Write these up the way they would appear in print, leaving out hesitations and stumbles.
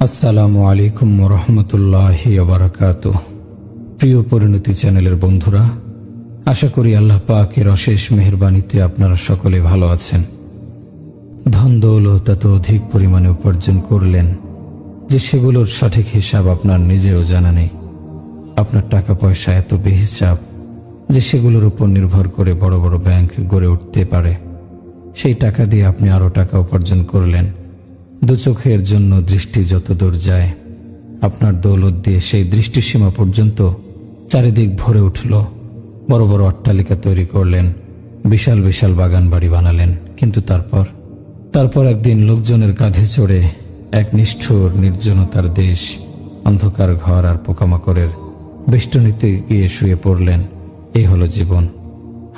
আসসালামু আলাইকুম ওয়া রাহমাতুল্লাহি ওয়া বারাকাতুহু। প্রিয় পরিণতি চ্যানেলের বন্ধুরা, আশা করি আল্লাহ পাকের অশেষ মেহেরবানিতে আপনারা সকলে ভালো আছেন। ধন দৌলত এত অধিক পরিমাণে উপার্জন করলেন যে সেগুলোর সঠিক হিসাব আপনার নিজেরও জানা নেই। আপনার টাকা পয়সা এত বেহিসাব যে সেগুলোর উপর নির্ভর করে বড় বড় ব্যাংক গড়ে উঠতে পারে। সেই টাকা দিয়ে আপনি আরো টাকা উপার্জন করলেন। দু চোখের জন্য দৃষ্টি যত দূর যায়, আপনার দৌলত দিয়ে সেই দৃষ্টিসীমা পর্যন্ত চারিদিক ভরে উঠল। বড় বড় অট্টালিকা তৈরি করলেন, বিশাল বিশাল বাগান বাড়ি বানালেন। কিন্তু তারপর একদিন লোকজনের কাঁধে চড়ে এক নিষ্ঠুর নির্জনতার দেশ, অন্ধকার ঘর আর পোকামাকড়ের বেষ্টনীতে গিয়ে শুয়ে পড়লেন। এই হলো জীবন।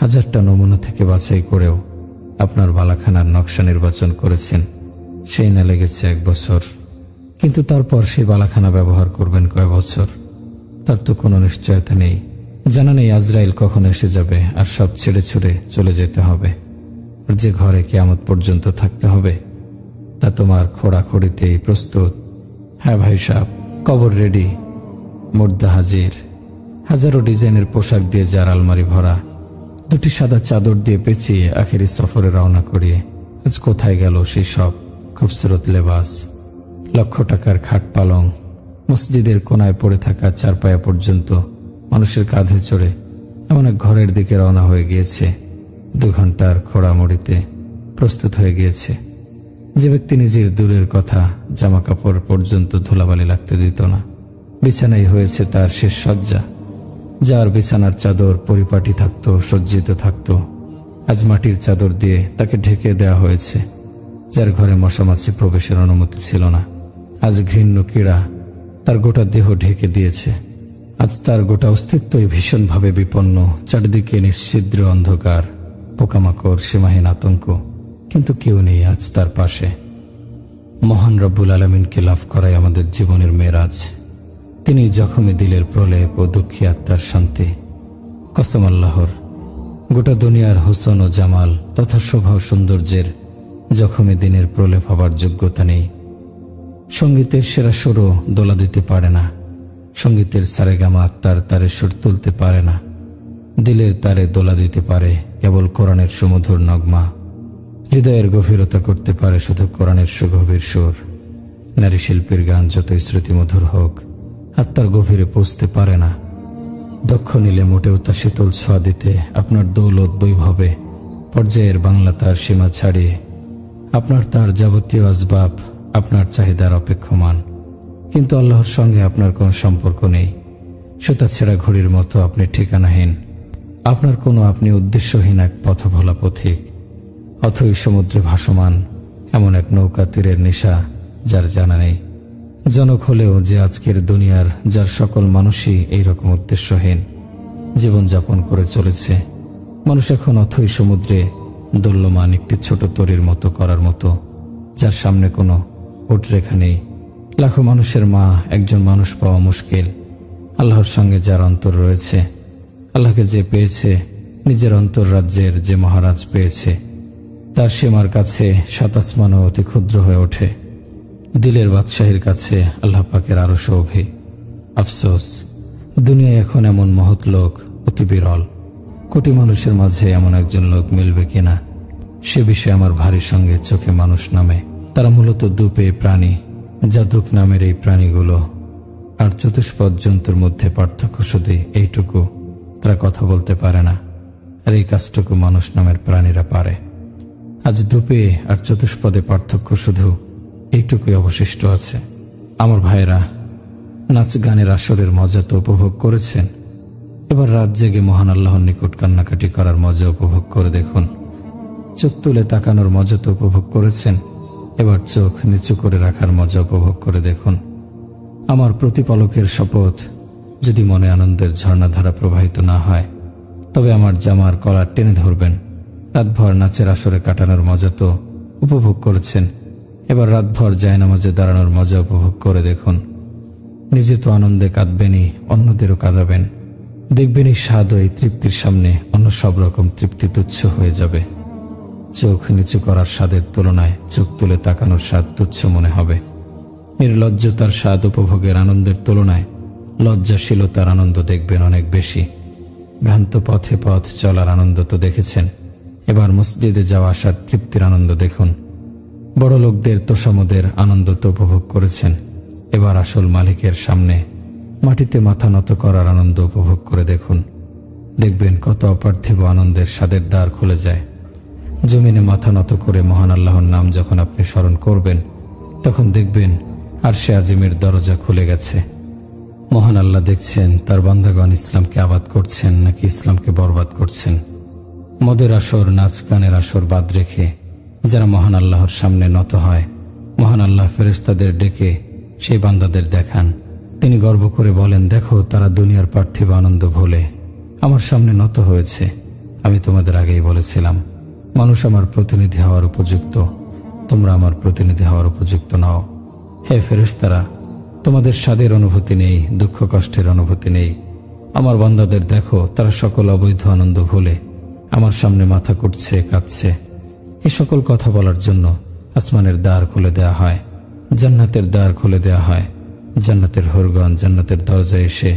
হাজারটা নমুনা থেকে বাছাই করেও আপনার বালাখানার নকশা নির্বাচন করেছেন। সেই না লেগেছে 1 বছর, কিন্তু তারপর সেই বালাখানা ব্যবহার করবেন কয় বছর তার তো কোনো নিশ্চয়তা নেই। জানা নেই আজরাইল কখন এসে যাবে আর সব ছেড়ে ছুড়ে চলে যেতে হবে। আর যে ঘরে কিয়ামত পর্যন্ত থাকতে হবে তা তোমার খোড়াখড়িতেই প্রস্তুত। হ্যাঁ ভাই সাহেব, কবর রেডি, মুর্দা হাজির। হাজারো ডিজাইনের পোশাক দিয়ে যার আলমারি ভরা, 2টি সাদা চাদর দিয়ে পেঁচিয়ে আখেরি সফরে রওনা করিয়ে আজ কোথায় গেল সেই সব খুবসুরত লেবাস? লক্ষ টাকার খাট পালং মসজিদের কোনায় পড়ে থাকা চারপায়া পর্যন্ত মানুষের কাঁধে চড়ে এমন এক ঘরের দিকে রওনা হয়ে গিয়েছে। 2 ঘন্টার খোড়ামড়িতে প্রস্তুত হয়ে গিয়েছে। যে ব্যক্তি নিজের দূরের কথা জামা কাপড় পর্যন্ত ধুলাবালি লাগতে দিত না, বিছানাই হয়েছে তার শেষ সজ্জা। যার বিছানার চাদর পরিপাটি থাকত, সজ্জিত থাকত, আজ মাটির চাদর দিয়ে তাকে ঢেকে দেওয়া হয়েছে। যার ঘরে মশামাছি প্রবেশের অনুমতি ছিল না, আজ ঘৃণ্য কীড়া তার গোটা দেহ ঢেকে দিয়েছে। আজ তার গোটা অস্তিত্বই ভীষণভাবে বিপন্ন। চারিদিকে নিশ্ছিদ্র অন্ধকার, পোকামাকড়, সীমাহীন আতঙ্ক, কিন্তু কেউ নেই আজ তার পাশে। মহান রব্বুল আলামিনকে লাভ করাই আমাদের জীবনের মেরাজ। তিনি জখমে দিলের প্রলেপ ও দুঃখী আত্মার শান্তি। কসম আল্লাহর, গোটা দুনিয়ার হোসন ও জামাল তথা শোভা ও সৌন্দর্যের জখমে দিনের প্রলেপ হবার যোগ্যতা নেই। সঙ্গীতের সেরা সুরও দোলা দিতে পারে না, সঙ্গীতের সারেগামা আত্মার তারে সুর তুলতে পারে না। দিলের তারে দোলা দিতে পারে কেবল কোরআনের সুমধুর নগমা। হৃদয়ের গভীরতা করতে পারে শুধু কোরআনের সুগভীর সুর। নারী শিল্পীর গান যতই শ্রুতিমধুর হোক, আত্মার গভীরে পৌঁছতে পারে না। দক্ষ নিলে মোটেও তা শীতল ছোঁয়া দিতে আপনার দৌলত বৈভবে পর্যায়ের বাংলা তার সীমা ছাড়িয়ে আপনার তার যাবতীয় আসবাব আপনার চাহিদার অপেক্ষমান। কিন্তু আল্লাহর সঙ্গে আপনার কোনো সম্পর্ক নেই। সুতা ছেঁড়া ঘড়ির মতো আপনি ঠিকানাহীন। আপনার কোনো আপনি উদ্দেশ্যহীন এক পথভোলা পথিক, অথই সমুদ্রে ভাসমান এমন এক নৌকা তীরের নেশা যার জানা নেই। জনক হলেও যে আজকের দুনিয়ার যার সকল মানুষই এইরকম উদ্দেশ্যহীন জীবনযাপন করে চলেছে। মানুষ এখন অথই সমুদ্রে দোল্যমান একটি ছোট তরীর মতো করার মতো, যার সামনে কোনো উটরেখা নেই। লাখো মানুষের মা একজন মানুষ পাওয়া মুশকিল। আল্লাহর সঙ্গে যার অন্তর রয়েছে, আল্লাহকে যে পেয়েছে, নিজের অন্তর রাজ্যের যে মহারাজ পেয়েছে, তার সীমার কাছে 7 আসমানও অতি ক্ষুদ্র হয়ে ওঠে। দিলের বাদশাহীর কাছে আল্লাহ পাকের আরো সৌভি। আফসোস, দুনিয়ায় এখন এমন মহৎ লোক অতি বিরল। কোটি মানুষের মাঝে এমন একজন লোক মিলবে কিনা সে বিষয়ে আমার ভারী সঙ্গে চোখে মানুষ নামে। তারা মূলত দুপেয়ে প্রাণী। জাদুক নামের এই প্রাণীগুলো আর চতুষ্পদ জন্তুর মধ্যে পার্থক্য শুধু এইটুকু, তারা কথা বলতে পারে না। আর এই কাজটুকু মানুষ নামের প্রাণীরা পারে। আজ দুপে আর চতুষ্পদে পার্থক্য শুধু এইটুকুই অবশিষ্ট আছে। আমার ভাইরা, নাচ গানের আসরের মজা তো উপভোগ করেছেন, এবার রাত জেগে মহান আল্লাহর নিকট কান্নাকাটি করার মজা উপভোগ করে দেখুন। চোখ তুলে তাকানোর মজা তো উপভোগ করেছেন, এবার চোখ নিচু করে রাখার মজা উপভোগ করে দেখুন। আমার প্রতিপালকের শপথ, যদি মনে আনন্দের ঝর্ণাধারা প্রবাহিত না হয় তবে আমার জামার কলার টেনে ধরবেন। রাতভর নাচের আসরে কাটানোর মজা তো উপভোগ করেছেন, এবার রাতভর জায়নামাজে দাঁড়ানোর মজা উপভোগ করে দেখুন। নিজে তো আনন্দে কাঁদবেনই, অন্যদেরও কাঁদাবেন। দেখবেনই স্বাদ ও এই তৃপ্তির সামনে অন্য সব রকম তৃপ্তি তুচ্ছ হয়ে যাবে। চোখ নিচু করার স্বাদের তুলনায় চোখ তুলে তাকানোর স্বাদ তুচ্ছ মনে হবে। নির্লজ্জতার স্বাদ উপভোগের আনন্দের তুলনায় লজ্জাশীলতার আনন্দ দেখবেন অনেক বেশি। ভ্রান্ত পথে পথ চলার আনন্দ তো দেখেছেন, এবার মসজিদে যাওয়া আসার তৃপ্তির আনন্দ দেখুন। বড় লোকদের তোষামোদের আনন্দ তো উপভোগ করেছেন, এবার আসল মালিকের সামনে মাটিতে মাথা নত করার আনন্দ উপভোগ করে দেখুন। দেখবেন কত অপার্থিব আনন্দের স্বাদের দ্বার খুলে যায়। জমিনে মাথা নত করে মহান আল্লাহর নাম যখন আপনি স্মরণ করবেন, তখন দেখবেন আরশে আজিমের দরজা খুলে গেছে। মহান আল্লাহ দেখছেন তার বান্দাগণ ইসলামকে আবাদ করছেন নাকি ইসলামকে বরবাদ করছেন। মদের আসর, নাচ গানের আসর বাদ রেখে যারা মহান আল্লাহর সামনে নত হয়, মহান আল্লাহ ফেরেশতাদের ডেকে সেই বান্দাদের দেখান। তিনি গর্ব করে বলেন, দেখো তারা দুনিয়ার পার্থিব আনন্দ ভুলে আমার সামনে নত হয়েছে। আমি তোমাদের আগেই বলেছিলাম মানুষ আমার প্রতিনিধি হওয়ার উপযুক্ত, তোমরা আমার প্রতিনিধি হওয়ার উপযুক্ত নও। হে ফেরেশতারা, তোমাদের স্বাদের অনুভূতি নেই, দুঃখ কষ্টের অনুভূতি নেই। আমার বান্দাদের দেখো, তারা সকল অবৈধ আনন্দ ভুলে আমার সামনে মাথা কুটছে, কাঁদছে। এই সকল কথা বলার জন্য আসমানের দ্বার খুলে দেয়া হয়, জান্নাতের দ্বার খুলে দেয়া হয়। জান্নাতের হুরগণ জান্নাতের দরজায় এসে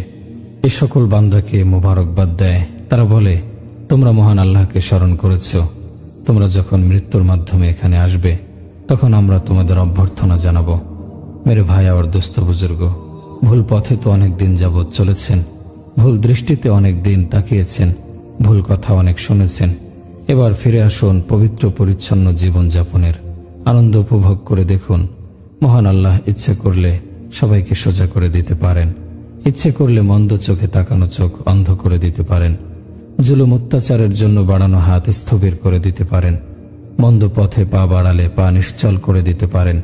এই সকল বান্দাকে মোবারকবাদ দেয়। তারা বলে, তোমরা মহান আল্লাহকে স্মরণ করেছ, তোমরা যখন মৃত্যুর মাধ্যমে এখানে আসবে তখন আমরা তোমাদের অভ্যর্থনা জানাবো। মেরে ভাই আর দোস্ত বুজুর্গ, ভুল পথে তো অনেক দিন যাবৎ চলেছেন, ভুল দৃষ্টিতে অনেক দিন তাকিয়েছেন, ভুল কথা অনেক শুনেছেন। এবার ফিরে আসুন পবিত্র পরিচ্ছন্ন জীবনযাপনের আনন্দ উপভোগ করে দেখুন। মহান আল্লাহ ইচ্ছে করলে সবাইকে সোজা করে দিতে পারেন, ইচ্ছে করলে মন্দ চোখে তাকানো চোখ অন্ধ করে দিতে পারেন, জুলুম অত্যাচারের জন্য বাড়ানো হাত স্থবির করে দিতে পারেন, মন্দ পথে পা বাড়ালে পা নিশ্চল করে দিতে পারেন,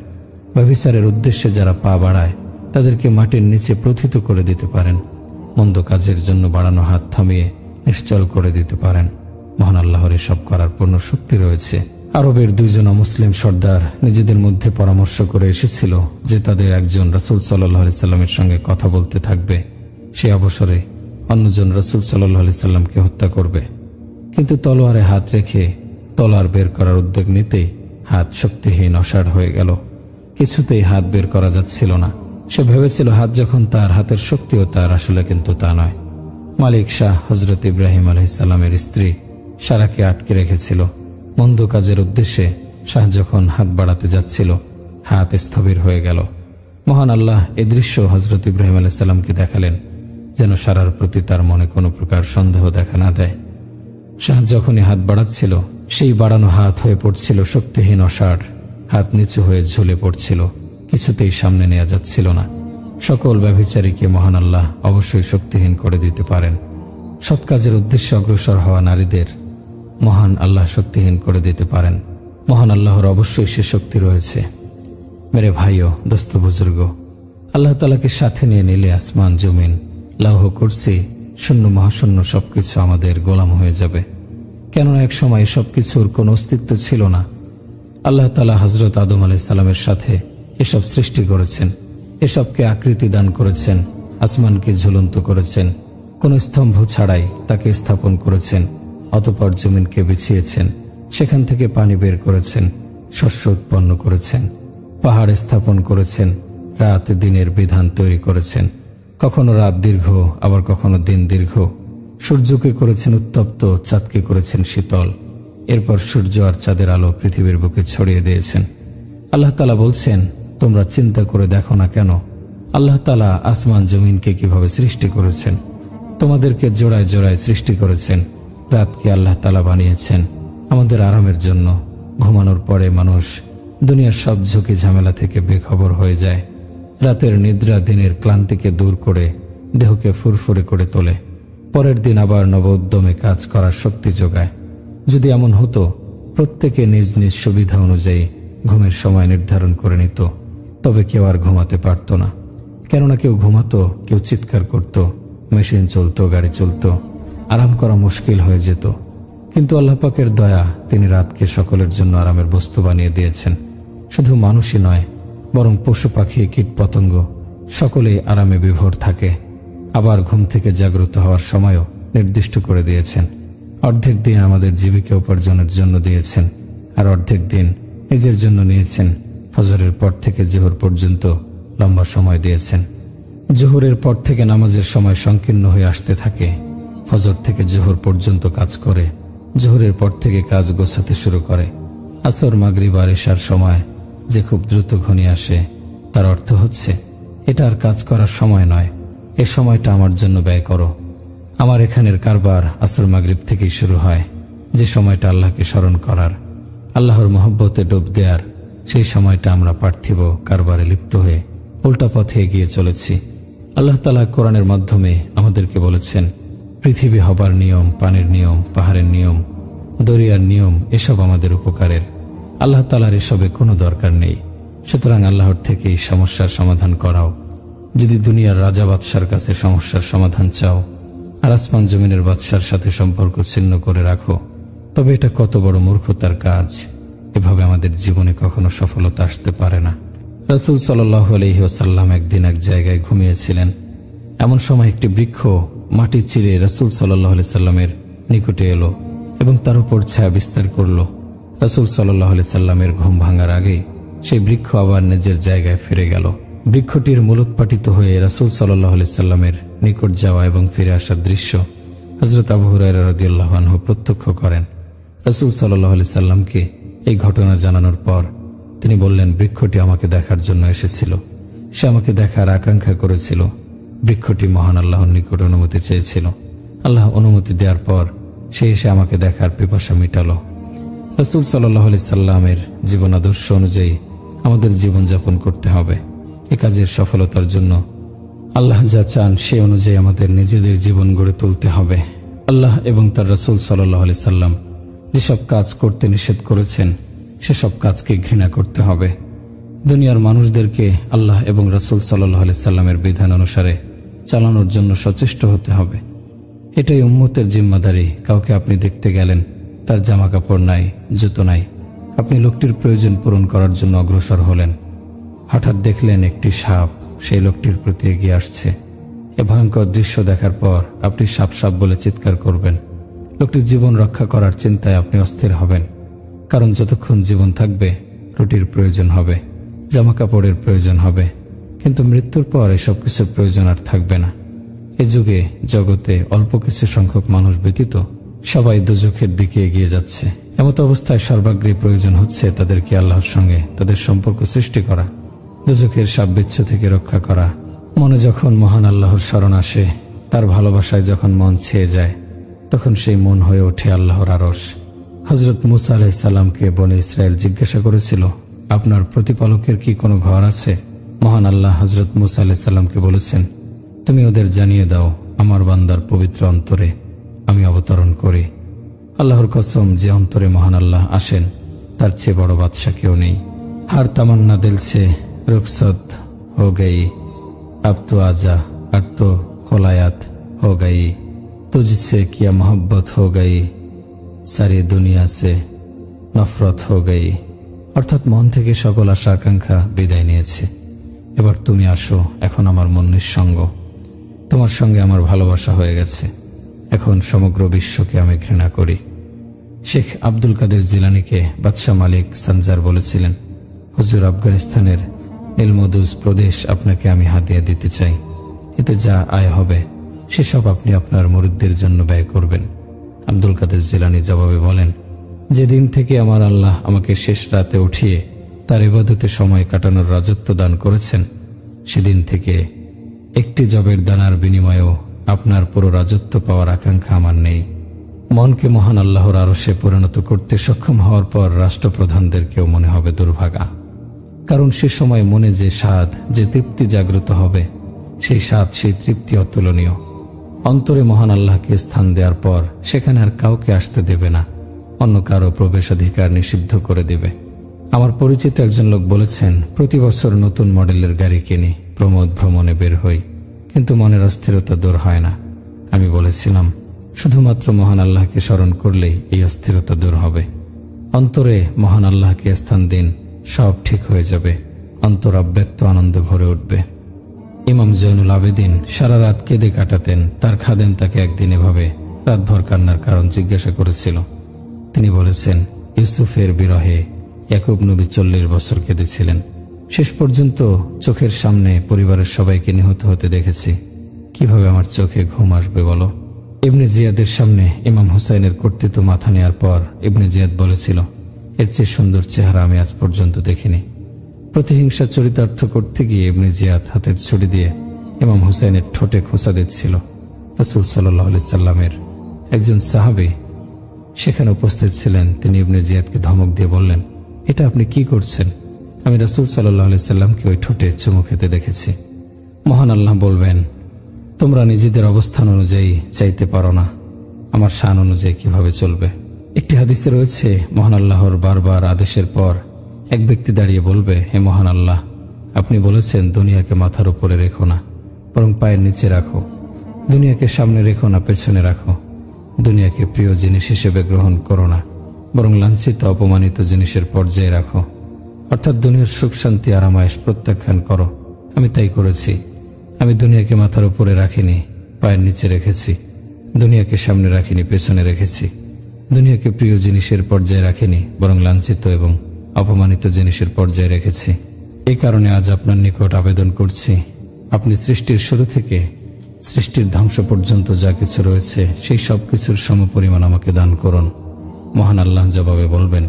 ব্যভিচারের উদ্দেশ্যে যারা পা বাড়ায় তাদেরকে মাটির নিচে প্রথিত করে দিতে পারেন, মন্দ কাজের জন্য বাড়ানো হাত থামিয়ে নিশ্চল করে দিতে পারেন। মহান আল্লাহর এসব করার পূর্ণ শক্তি রয়েছে। আরবের দুইজন মুসলিম সর্দার নিজেদের মধ্যে পরামর্শ করে এসেছিল যে তাদের একজন রাসূল সাল্লাল্লাহু আলাইহি সাল্লামের সঙ্গে কথা বলতে থাকবে, সে অবসরে অন্যজন রাসূল সাল্লাল্লাহু আলাইহি সাল্লামকে হত্যা করবে। কিন্তু তলোয়ারে হাত রেখে তলোয়ার বের করার উদ্যোগ নিতেই হাত শক্তিহীন, অসাড় হয়ে গেল। কিছুতেই হাত বের করা যাচ্ছিল না। সে ভেবেছিল হাত যখন তার, হাতের শক্তিও তার, আসলে কিন্তু তা নয়। মালিক শাহ হযরত ইব্রাহিম আলাইহিস সালামের স্ত্রী সারাকে আটকে রেখেছিল। মন্দ কাজের উদ্দেশ্যে শাহ যখন হাত বাড়াতে যাচ্ছিল, হাত স্থবির হয়ে গেল। মহান আল্লাহ এ দৃশ্য হযরত ইব্রাহিম আলাইহিস সালামকে দেখালেন, যেন সারার প্রতি তার মনে কোনো প্রকার সন্দেহ দেখা না দেয়। শাহ যখনই হাত বাড়াচ্ছিল, সেই বাড়ানো হাত হয়ে পড়ছিল শক্তিহীন, অসাড়। হাত নিচু হয়ে ঝুলে পড়ছিল, কিছুতেই সামনে নেওয়া যাচ্ছিল না। সকল ব্যভিচারীকে মহান আল্লাহ অবশ্যই শক্তিহীন করে দিতে পারেন। সৎ কাজের উদ্দেশ্যে অগ্রসর হওয়া নারীদের মহান আল্লাহ শক্তিহীন করে দিতে পারেন। মহান আল্লাহর অবশ্যই সে শক্তি রয়েছে। মেরে ভাইও, দোস্ত বুজুর্গ, আল্লাহ তাআলাকে সাথে নিয়ে নিলে আসমান, জমিন, লৌহ, কুরসি, শূন্য মহাশূন্য সবকিছু আমাদের গোলাম হয়ে যাবে। কেননা এক সময় সবকিছুর কোনো অস্তিত্ব ছিল না। আল্লাহ তাআলা হযরত আদম আলাইহিস সালামের সাথে এসব সৃষ্টি করেছেন, এসবকে আকৃতি দান করেছেন, আসমানকে ঝুলন্ত করেছেন, কোন স্তম্ভ ছাড়াই তাকে স্থাপন করেছেন। অতঃপর জমিনকে বিছিয়েছেন, সেখান থেকে পানি বের করেছেন, শস্য উৎপন্ন করেছেন, পাহাড় স্থাপন করেছেন, রাত দিনের বিধান তৈরি করেছেন। কখনো রাত দীর্ঘ, আবার কখনো দিন দীর্ঘ। সূর্যকে করেছেন উত্তপ্ত, চাঁদকে করেছেন শীতল। এরপর সূর্য আর চাঁদের আলো পৃথিবীর বুকে ছড়িয়ে দিয়েছেন। আল্লাহ তাআলা বলছেন, তোমরা চিন্তা করে দেখো না কেন আল্লাহ তাআলা আসমান জমিনকে কিভাবে সৃষ্টি করেছেন। তোমাদেরকে জোড়ায় জোড়ায় সৃষ্টি করেছেন। রাতকে আল্লাহ তাআলা বানিয়েছেন আমাদের আরামের জন্য। ঘুমানোর পরে মানুষ দুনিয়ার সব ঝুঁকি ঝামেলা থেকে বেখবর হয়ে যায়। রাতের নিদ্রা দিনের ক্লান্তিকে দূর করে দেহকে ফুরফুরে করে তোলে। পরের দিন আবার নব উদ্যমে কাজ করার শক্তি যোগায়। যদি এমন হতো প্রত্যেকে নিজ নিজ সুবিধা অনুযায়ী ঘুমের সময় নির্ধারণ করে নিত, তবে কেউ আর ঘুমাতে পারত না। কেননা কেউ ঘুমাতো, কেউ চিৎকার করত, মেশিন চলতো, গাড়ি চলতো, আরাম করা মুশকিল হয়ে যেত। কিন্তু আল্লাহ পাকের দয়া, তিনি রাতকে সকলের জন্য আরামের বস্তু বানিয়ে দিয়েছেন। শুধু মানুষই নয়, বরং পশু পাখি, কীট পতঙ্গ সকলেই আরামে বিভোর থাকে। আবার ঘুম থেকে জাগ্রত হওয়ার সময়ও নির্দিষ্ট করে দিয়েছেন। অর্ধেক দিন আমাদের জীবিকা উপার্জনের জন্য দিয়েছেন, আর অর্ধেক দিন নিজের জন্য নিয়েছেন। ফজরের পর থেকে জোহর পর্যন্ত লম্বা সময় দিয়েছেন। জোহরের পর থেকে নামাজের সময় সংকীর্ণ হয়ে আসতে থাকে। ফজর থেকে জোহর পর্যন্ত কাজ করে, জোহরের পর থেকে কাজ গোছাতে শুরু করে। আসর, মাগরিব আর এশার সময় যে খুব দ্রুত ঘনিয়ে আসে, তার অর্থ হচ্ছে এটা আর কাজ করার সময় নয়, এ সময়টা আমার জন্য ব্যয় করো। আমার এখানের কারবার আসর মাগরিব থেকেই শুরু হয়, যে সময়টা আল্লাহকে স্মরণ করার, আল্লাহর মহব্বতে ডুব দেয়ার। সেই সময়টা আমরা পার্থিব কারবারে লিপ্ত হয়ে উল্টা পথে এগিয়ে চলেছি। আল্লাহ তাআলা কোরআনের মাধ্যমে আমাদেরকে বলেছেন, পৃথিবী হবার নিয়ম, পানির নিয়ম, পাহাড়ের নিয়ম, দরিয়ার নিয়ম, এসব আমাদের উপকারের। আল্লাহ তাআলার এসবে কোনো দরকার নেই। সুতরাং আল্লাহর থেকেই সমস্যার সমাধান করাও। যদি দুনিয়ার রাজা বাদশার কাছে সমস্যার সমাধান চাও আর আসমান জমিনের বাদশার সাথে সম্পর্ক ছিন্ন করে রাখো, তবে এটা কত বড় মূর্খতার কাজ। এভাবে আমাদের জীবনে কখনো সফলতা আসতে পারে না। রাসূল সাল্লাল্লাহু আলাইহি ওয়াসাল্লাম একদিন এক জায়গায় ঘুমিয়েছিলেন। এমন সময় একটি বৃক্ষ মাটি চিরে রাসূল সাল্লাল্লাহু আলাইহি সাল্লামের নিকটে এলো এবং তার উপর ছায়া বিস্তার করল। রাসূল সাল্লাল্লাহু আলাইহি সাল্লামের ঘুম ভাঙার আগেই সেই বৃক্ষ আবার নিজের জায়গায় ফিরে গেল। বৃক্ষটির মূলোৎপাটিত হয়ে রাসূল সাল্লাল্লাহু আলাইহি সাল্লামের নিকট যাওয়া এবং ফিরে আসার দৃশ্য হযরত আবু হুরায়রা রাদিয়াল্লাহু আনহু প্রত্যক্ষ করেন। রাসূল সাল্লাল্লাহু আলাইহি সাল্লামকে এই ঘটনা জানানোর পর তিনি বললেন, বৃক্ষটি আমাকে দেখার জন্য এসেছিল, সে আমাকে দেখার আকাঙ্ক্ষা করেছিল। বৃক্ষটি মহান আল্লাহর নিকট অনুমতি চেয়েছিল। আল্লাহ অনুমতি দেওয়ার পর সে এসে আমাকে দেখার পিপাসা মিটালো। রাসূল সাল্লাল্লাহু আলাইহি সাল্লামের জীবন আদর্শ অনুযায়ী আমাদের জীবনযাপন করতে হবে। এ কাজের সফলতার জন্য আল্লাহ যা চান সে অনুযায়ী আমাদের নিজেদের জীবন গড়ে তুলতে হবে। আল্লাহ এবং তার রাসূল সাল্লাল্লাহু আলাইহি সাল্লাম যেসব কাজ করতে নিষেধ করেছেন সেসব কাজকে ঘৃণা করতে হবে। দুনিয়ার মানুষদেরকে আল্লাহ এবং রাসূল সাল্লাল্লাহু আলাইহি সাল্লামের বিধান অনুসারে চালানোর জন্য সচেষ্ট হতে হবে। এটাই উম্মতের জিম্মাদারি। কাউকে আপনি দেখতে গেলেন, তার জামা কাপড় নাই, জুতো নাই, আপনি লোকটির প্রয়োজন পূরণ করার জন্য অগ্রসর হলেন। হঠাৎ দেখলেন একটি সাপ সেই লোকটির প্রতি এগিয়ে আসছে। এ ভয়ঙ্কর দৃশ্য দেখার পর আপনি সাপ সাপ বলে চিৎকার করবেন। লোকটির জীবন রক্ষা করার চিন্তায় আপনি অস্থির হবেন, কারণ যতক্ষণ জীবন থাকবে রুটির প্রয়োজন হবে, জামা কাপড়ের প্রয়োজন হবে, কিন্তু মৃত্যুর পর এসব কিছুর প্রয়োজন আর থাকবে না। এ যুগে জগতে অল্প কিছু সংখ্যক মানুষ ব্যতীত সবাই দোজখের দিকে এগিয়ে যাচ্ছে। এমত অবস্থায় সর্বাগ্রে প্রয়োজন হচ্ছে তাদেরকে আল্লাহর সঙ্গে তাদের সম্পর্ক সৃষ্টি করা, দোজখের সাপবিচ্ছ থেকে রক্ষা করা। মনে যখন মহান আল্লাহর স্মরণ আসে, তার ভালোবাসায় যখন মন ছেয়ে যায়, তখন সেই মন হয়ে ওঠে আল্লাহর আরশ। হযরত মুসা আলাইহিস সালামকে বনে ইসরায়েল জিজ্ঞাসা করেছিল, আপনার প্রতিপালকের কি কোনো ঘর আছে? মহান আল্লাহ হযরত মুসা আলাইহিস সালামকে বলেছেন, তুমি ওদের জানিয়ে দাও, আমার বান্দার পবিত্র অন্তরে আমি অবতরণ করি। আল্লাহর কসম, যে অন্তরে মহান আল্লাহ আসেন তার চেয়ে বড় বাদশা কেউ নেই। हर तमन्ना दिल से रुखसत हो गई, अब तो आजा, अब तो खलायत हो गई, तुझसे किया मोहब्बत हो गई, सारी दुनिया से नफरत हो गई। অর্থাৎ মন থেকে সকল আশা আকাঙ্ক্ষা বিদায় নিয়েছে। এবার তুমি আসো, এখন আমার মন নিঃসঙ্গ, তোমার সঙ্গে আমার ভালোবাসা হয়ে গেছে। এখন সমগ্র বিশ্বকে আমি ঘৃণা করি। শেখ আব্দুল কাদের জিলানীকে বাদশাহ মালিক সানজার বলেছিলেন, হুজুর, আফগানিস্তানের নীলমদুজ প্রদেশ আপনাকে আমি হাদিয়া দিতে চাই। এতে যা আয় হবে সেসব আপনি আপনার মুরিদদের জন্য ব্যয় করবেন। আব্দুল কাদের জিলানী জবাবে বলেন, যেদিন থেকে আমার আল্লাহ আমাকে শেষ রাতে উঠিয়ে তার ইবাদতে সময় কাটানোর রাজত্ব দান করেছেন, সেদিন থেকে একটি জবের দানার বিনিময়েও আপনার পুরো রাজত্ব পাওয়ার আকাঙ্ক্ষা আমার নেই। মনকে মহান আল্লাহর আরশে পরিণত করতে সক্ষম হওয়ার পর রাষ্ট্রপ্রধানদেরকেও মনে হবে দুর্ভাগা, কারণ সে সময় মনে যে স্বাদ, যে তৃপ্তি জাগ্রত হবে, সেই স্বাদ, সেই তৃপ্তি অতুলনীয়। অন্তরে মহান আল্লাহকে স্থান দেওয়ার পর সেখানে আর কাউকে আসতে দেবে না, অন্য কারো প্রবেশাধিকার নিষিদ্ধ করে দেবে। আমার পরিচিত একজন লোক বলেছেন, প্রতি বছর নতুন মডেলের গাড়ি কিনি, প্রমোদ ভ্রমণে বের হই, কিন্তু মনের অস্থিরতা দূর হয় না। আমি বলেছিলাম, শুধুমাত্র মহান আল্লাহকে স্মরণ করলেই এই অস্থিরতা দূর হবে। অন্তরে মহান আল্লাহকে স্থান দিন, সব ঠিক হয়ে যাবে, অন্তর অব্যক্ত আনন্দে ভরে উঠবে। ইমাম জৈনুল আবেদিন সারা রাত কেঁদে কাটাতেন। তার খাদেম তাকে একদিন এভাবে রাতভর কান্নার কারণ জিজ্ঞাসা করেছিল। তিনি বলেছেন, ইউসুফের বিরহে ইয়াকুব নবী 40 বছর কেঁদেছিলেন। শেষ পর্যন্ত চোখের সামনে পরিবারের সবাইকে নিহত হতে দেখেছি। কিভাবে আমার চোখে ঘুম আসবে বলো? ইবনে জিয়াদের সামনে ইমাম হুসাইনের কর্তৃত্ব মাথা নেওয়ার পর ইবনে জিয়াদ বলেছিল, এর চেয়ে সুন্দর চেহারা আমি আজ পর্যন্ত দেখিনি। প্রতিহিংসা চরিতার্থ করতে গিয়ে ইবনে জিয়াদ হাতের ছুরি দিয়ে ইমাম হুসাইনের ঠোঁটে খোঁচা দিচ্ছিল। রাসূল সাল্লাল্লাহু আলাইহি সাল্লামের একজন সাহাবী সেখানে উপস্থিত ছিলেন। তিনি ইবনে জিয়াদকে ধমক দিয়ে বললেন, এটা আপনি কি করছেন? আমি রাসূল সাল্লাল্লাহু আলাইহি সাল্লামকে ওই ঠোঁটে চুমু খেতে দেখেছি। মহান আল্লাহ বলবেন, তোমরা নিজেদের অবস্থান অনুযায়ী চাইতে পারো না, আমার শান অনুযায়ী কিভাবে চলবে? একটি হাদিসে রয়েছে, মহান আল্লাহর বারবার আদেশের পর এক ব্যক্তি দাঁড়িয়ে বলবে, হে মহান আল্লাহ, আপনি বলেছেন দুনিয়াকে মাথার উপরে রেখো না, বরং পায়ের নিচে রাখো। দুনিয়াকে সামনে রেখো না, পেছনে রাখো। দুনিয়াকে প্রিয় জিনিস হিসেবে গ্রহণ করো না, বরং লাঞ্ছিত অপমানিত জিনিসের পর্যায়ে রাখো। অর্থাৎ দুনিয়ার সুখ শান্তি আরামায়েশ প্রত্যাখ্যান করো। আমি তাই করেছি। আমি দুনিয়াকে মাথার উপরে রাখিনি, পায়ের নিচে রেখেছি। দুনিয়াকে সামনে রাখিনি, পেছনে রেখেছি। দুনিয়াকে প্রিয় জিনিসের পর্যায়ে রাখিনি, বরং লাঞ্ছিত এবং অপমানিত জিনিসের পর্যায়ে রেখেছি। এই কারণে আজ আপনার নিকট আবেদন করছি, আপনি সৃষ্টির শুরু থেকে সৃষ্টির ধ্বংস পর্যন্ত যা কিছু রয়েছে সেই সব কিছুর সমপরিমাণ আমাকে দান করুন। মহান আল্লাহ জবাবে বলবেন,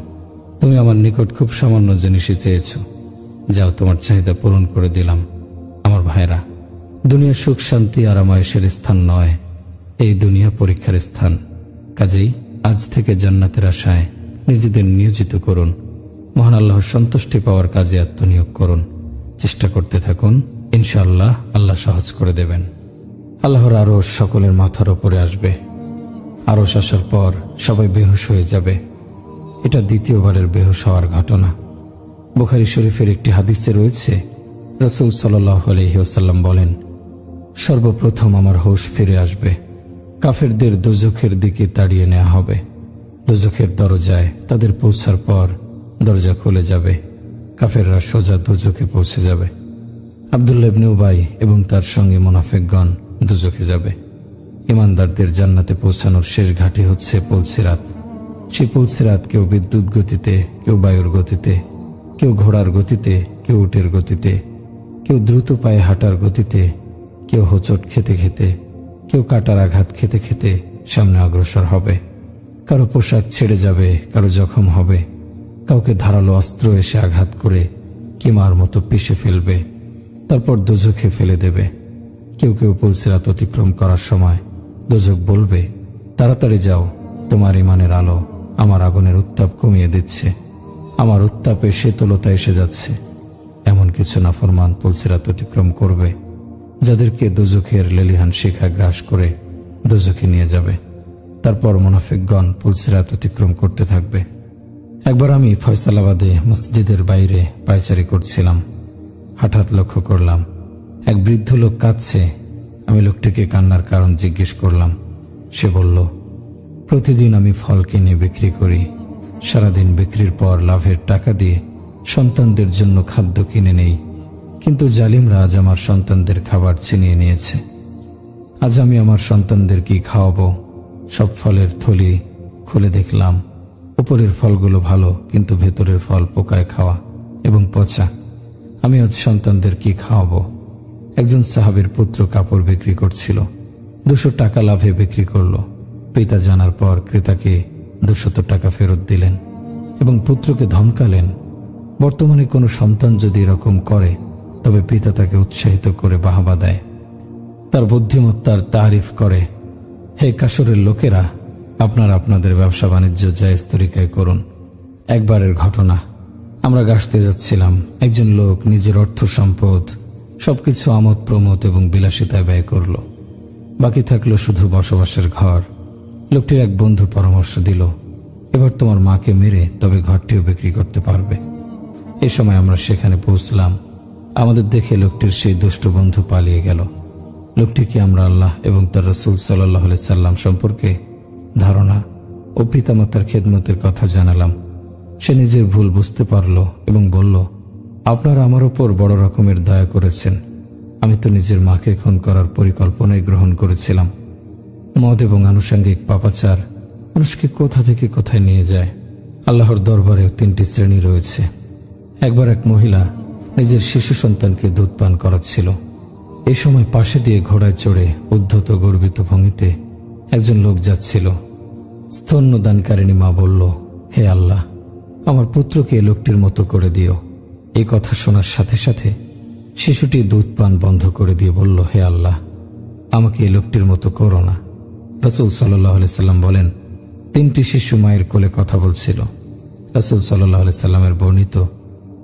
তুমি আমার নিকট খুব সামান্য জিনিসই চেয়েছ, যাও তোমার চাহিদা পূরণ করে দিলাম। আমার ভাইরা, দুনিয়ার সুখ শান্তি আরামায়েশের স্থান নয়, এই দুনিয়া পরীক্ষার স্থান। কাজেই আজ থেকে জান্নাতের আশায় নিজেদের নিয়োজিত করুন। মহান আল্লাহর সন্তুষ্টি পাওয়ার কাজে আত্মনিয়োগ করুন। চেষ্টা করতে থাকুন, ইনশাআল্লাহ আল্লাহ সহজ করে দেবেন। আল্লাহর আরশ সকলের মাথার উপরে আসবে। আরশ আসার পর সবাই বেহুশ হয়ে যাবে। এটা দ্বিতীয়বারের বেহুশ হওয়ার ঘটনা। বুখারী শরীফের একটি হাদিসে রয়েছে, রাসূল সাল্লাল্লাহু আলাইহি ওয়াসাল্লাম বলেন, সর্বপ্রথম আমার হুঁশ ফিরে আসবে। কাফেরদের দোজখের দিকে তাড়িয়ে নেওয়া হবে। দোজখের দরজায় তাদের পৌঁছার পর দরজা খুলে যাবে। কাফেররা সোজা দোজখে পৌঁছে যাবে। আব্দুল্লাহ ইবনে উবাই এবং তার সঙ্গে মুনাফিকগণ দোজখে যাবে। ইমানদারদের জান্নাতে পৌঁছানোর শেষ ঘাঁটি হচ্ছে পুলসিরাত। সেই পুলসিরাত কেউ বিদ্যুৎ গতিতে, কেউ বায়ুর গতিতে, কেউ ঘোড়ার গতিতে, কেউ উটের গতিতে, কেউ দ্রুত পায়ে হাঁটার গতিতে, কেউ হোঁচট খেতে খেতে, কেউ কাটার আঘাত খেতে খেতে সামনে অগ্রসর হবে। কারো পোশাক ছেড়ে যাবে, কারো জখম হবে, কাউকে ধারালো অস্ত্র এসে আঘাত করে কিমার মতো পিষে ফেলবে, তারপর দোজখে ফেলে দেবে। কেউ কেউ পুলসিরাত অতিক্রম করার সময় দোজখ বলবে, তাড়াতাড়ি যাও, তোমার ইমানের আলো আমার আগুনের উত্তাপ কমিয়ে দিচ্ছে, আমার উত্তাপে শীতলতা এসে যাচ্ছে। এমন কিছু নাফরমান পুলসিরাত অতিক্রম করবে যাদেরকে দোজখের লেলিহান শিখা গ্রাস করে দোজখে নিয়ে যাবে। তারপর মুনাফিকগণ পুলসিরাত অতিক্রম করতে থাকবে। একবার আমি ফয়সালাবাদে মসজিদের বাইরে পায়চারি করছিলাম। হঠাৎ লক্ষ্য করলাম এক বৃদ্ধ লোক কাঁদছে। আমি লোকটিকে কান্নার কারণ জিজ্ঞেস করলাম। সে বলল, প্রতিদিন আমি ফল কিনে বিক্রি করি। সারাদিন বিক্রির পর লাভের টাকা দিয়ে সন্তানদের জন্য খাদ্য কিনে নেই, কিন্তু জালিমরা আজ আমার সন্তানদের খাবার ছিনিয়ে নিয়েছে। আজ আমি আমার সন্তানদের কি খাওয়াবো? সব ফলের থলি খুলে দেখলাম উপরের ফলগুলো ভালো, কিন্তু ভেতরের ফল পোকায় খাওয়া এবং পচা। আমি আজ সন্তানদের কি খাওয়াবো? একজন সাহাবীর পুত্র কাপড় বিক্রি করছিল, 200 টাকা লাভে বিক্রি করলো। পিতা জানার পর ক্রেতাকে 200 টাকা ফেরত দিলেন এবং পুত্রকে ধমকালেন, বর্তমানে কোনো সন্তান যদি এরকম করে তবে পিতা তাকে উৎসাহিত করে বাহবা দেয়, তার বুদ্ধিমত্তার তারিফ করে। হে কাসরের লোকেরা, আপনারা আপনাদের ব্যবসা বাণিজ্য জায়েজ তরিকায় করুন। একবারের ঘটনা, আমরা গাছতে যাচ্ছিলাম। একজন লোক নিজের অর্থ সম্পদ সবকিছু আমোদ প্রমোদ এবং বিলাসিতায় ব্যয় করল। বাকি থাকলো শুধু বসবাসের ঘর। লোকটির এক বন্ধু পরামর্শ দিল, এবার তোমার মাকে মেরে তবে ঘরটিও বিক্রি করতে পারবে। এই সময় আমরা সেখানে পৌঁছলাম। আমাদের দেখে লোকটির সেই দুষ্ট বন্ধু পালিয়ে গেল। লোকটিকে আমরা আল্লাহ এবং তার রাসূল সাল্লাল্লাহু আলাইহি সাল্লাম সম্পর্কে ধারণা ও পিতামাতার খেদমতের কথা জানালাম। সে নিজের ভুল বুঝতে পারল এবং বলল, আপনারা আমার উপর বড় রকমের দয়া করেছেন। আমি তো নিজের মাকে খুন করার পরিকল্পনাই গ্রহণ করেছিলাম। মদ এবং আনুষঙ্গিক পাপাচার মানুষকে কোথা থেকে কোথায় নিয়ে যায়। আল্লাহর দরবারেও 3টি শ্রেণী রয়েছে। একবার এক মহিলা নিজের শিশু সন্তানকে দুধ পান করাচ্ছিল। এই সময় পাশে দিয়ে ঘোড়ায় চড়ে উদ্ধত গর্বিত ভঙ্গিতে একজন লোক যাচ্ছিল। স্তন্যদানকারিণী মা বলল, হে আল্লাহ, আমার পুত্রকে এই লোকটির মতো করে দিও। এই কথা শোনার সাথে সাথে শিশুটি দুধ পান বন্ধ করে দিয়ে বলল, হে আল্লাহ, আমাকে এই লোকটির মতো করো না। রাসূল সাল্লাল্লাহু আলাইহি সাল্লাম বলেন, 3টি শিশু মায়ের কোলে কথা বলছিল। রাসূল সাল্লাল্লাহু আলাইহি সাল্লামের বর্ণিত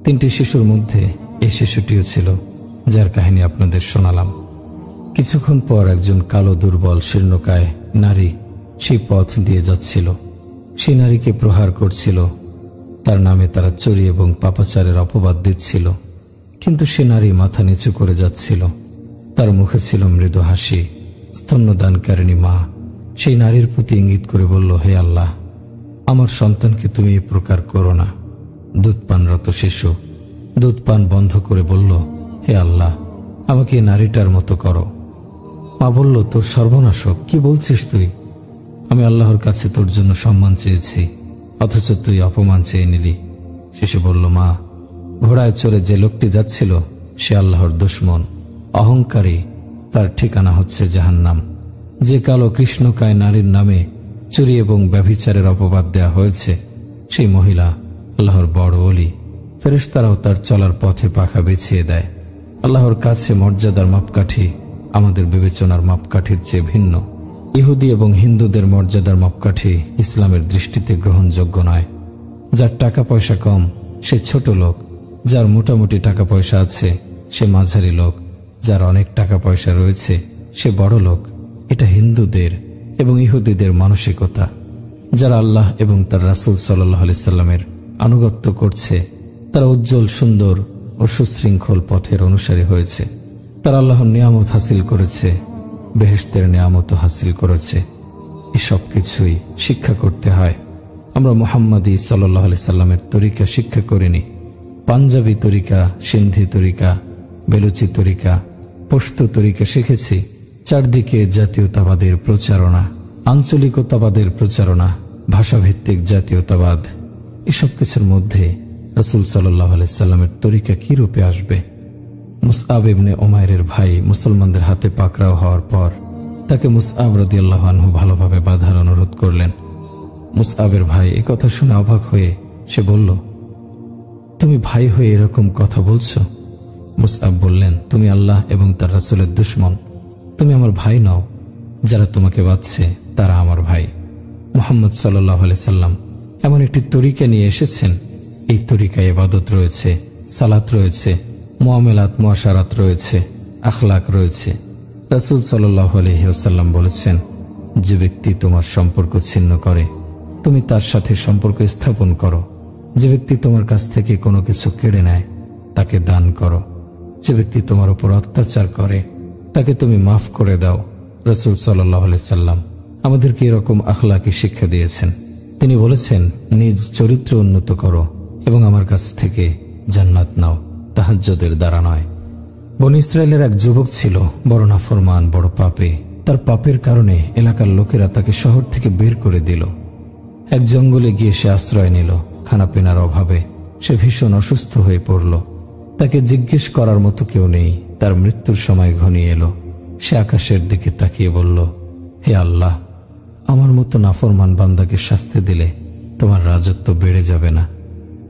3টি শিশুর মধ্যে এই শিশুটিও ছিল, যার কাহিনী আপনাদের শোনালাম। কিছুক্ষণ পর একজন কালো দুর্বল শীর্ণকায় নারী সেই পথ দিয়ে যাচ্ছিল। সেই নারীকে প্রহার করছিল, তার নামে তারা চুরি এবং পাপাচারের অপবাদ দিচ্ছিল। কিন্তু সে নারী মাথা নিচু করে যাচ্ছিল। তার মুখে ছিল মৃদু হাসি। স্তন্যদানকারিণী মা সেই নারীর প্রতি ইঙ্গিত করে বলল, হে আল্লাহ, আমার সন্তানকে তুমি এই প্রকার করো না। দুধ পানরত শিশু দুধ পান বন্ধ করে বলল, হে আল্লাহ, আমাকে এই নারীটার মতো করো। মা বলল, তোর সর্বনাশ হোক, কি বলছিস তুই? আমি আল্লাহর কাছে তোর জন্য সম্মান চেয়েছি, অথচ তুই অপমান চেয়ে নিলি। শিশু বলল, মা, ঘোড়ায় চড়ে যে লোকটি যাচ্ছিল সে আল্লাহর দুশমন, অহংকারী, তার ঠিকানা হচ্ছে জাহান্নাম। যে কালো কৃষ্ণকায় নারীর নামে চুরি এবং ব্যভিচারের অপবাদ দেয়া হয়েছে, সেই মহিলা আল্লাহর বড় ওলি। ফেরেশতারাও তার চলার পথে পাখা বিছিয়ে দেয়। আল্লাহর কাছে মর্যাদার মাপকাঠি আমাদের বিবেচনার মাপকাঠির চেয়ে ভিন্ন। ইহুদি এবং হিন্দুদের মর্যাদার মাপকাঠি ইসলামের দৃষ্টিতে গ্রহণযোগ্য নয়। যার টাকা পয়সা কম সে ছোট লোক, যার মোটামুটি টাকা পয়সা আছে সে মাঝারি লোক, যার অনেক টাকা পয়সা রয়েছে সে বড় লোক। এটা হিন্দুদের এবং ইহুদিদের মানসিকতা। যারা আল্লাহ এবং তার রাসূল সাল্লাল্লাহু আলাইহি সাল্লামের আনুগত্য করছে তারা উজ্জ্বল, সুন্দর ও সুশৃঙ্খল পথের অনুসারী হয়েছে। তারা আল্লাহর নিয়ামত হাসিল করেছে, বেহেশতের নিয়ামত হাসিল করেছে। এসব কিছুই শিক্ষা করতে হয়। আমরা মুহাম্মাদী সাল্লাল্লাহু আলাইহি সাল্লামের তরিকা শিক্ষা করিনি। পাঞ্জাবি তরিকা, সিন্ধি তরিকা, বেলুচি তরিকা, পশতু তরিকা শিখেছি। চারদিকে জাতীয়তাবাদের প্রচারণা, আঞ্চলিকতাবাদের প্রচারণা, ভাষাভিত্তিক জাতীয়তাবাদ। এসব কিছুর মধ্যে রাসূল সাল্লাল্লাহু আলাইহি সাল্লামের তরিকা কি রূপে আসবে? মুসআব ইবনে উমাইরের ভাই মুসলমানদের হাতে পাকড়াও হওয়ার পর তাকে মুসআব রাদিয়াল্লাহু আনহু ভালোভাবে বাঁধার অনুরোধ করলেন। মুসআবের ভাই এ কথা শুনে অবাক হয়ে সে বলল, তুমি ভাই হয়ে এরকম কথা বলছো? মুসআব বললেন, তুমি আল্লাহ এবং তার রাসূলের দুশমন, তুমি আমার ভাই নও। যারা তোমাকে বাঁধছে তারা আমার ভাই। মুহাম্মদ সাল্লাল্লাহু আলাইহি সাল্লাম এমন একটি তরিকা নিয়ে এসেছেন, এই তরিকায় ইবাদত রয়েছে, সালাত রয়েছে, মুআমালাত মুআশারাত রয়েছে, আখলাক রয়েছে। রাসূল সাল্লাল্লাহু আলাইহি ওয়াসাল্লাম বলেছেন, যে ব্যক্তি তোমার সম্পর্ক ছিন্ন করে তুমি তার সাথে সম্পর্ক স্থাপন করো। যে ব্যক্তি তোমার কাছ থেকে কোনো কিছু কেড়ে নেয় তাকে দান করো। যে ব্যক্তি তোমার উপর অত্যাচার করে তাকে তুমি মাফ করে দাও। রাসূল সাল্লাল্লাহু আলাইহি সাল্লাম আমাদেরকে এরকম আখলাকি শিক্ষা দিয়েছেন। তিনি বলেছেন, নিজ চরিত্র উন্নত করো এবং আমার কাছ থেকে জান্নাত নাও, তাহাজ্জুদের দ্বারা নয়। বনী ইসরায়েলের এক যুবক ছিল, বড় নাফরমান, বড় পাপী। তার পাপের কারণে এলাকার লোকেরা তাকে শহর থেকে বের করে দিল। এক জঙ্গলে গিয়ে সে আশ্রয় নিল। খানাপিনার অভাবে সে ভীষণ অসুস্থ হয়ে পড়ল। তাকে জিজ্ঞেস করার মতো কেউ নেই। তার মৃত্যুর সময় ঘনিয়ে এলো। সে আকাশের দিকে তাকিয়ে বলল, হে আল্লাহ, আমার মতো নাফরমান বান্দাকে শাস্তি দিলে তোমার রাজত্ব বেড়ে যাবে না,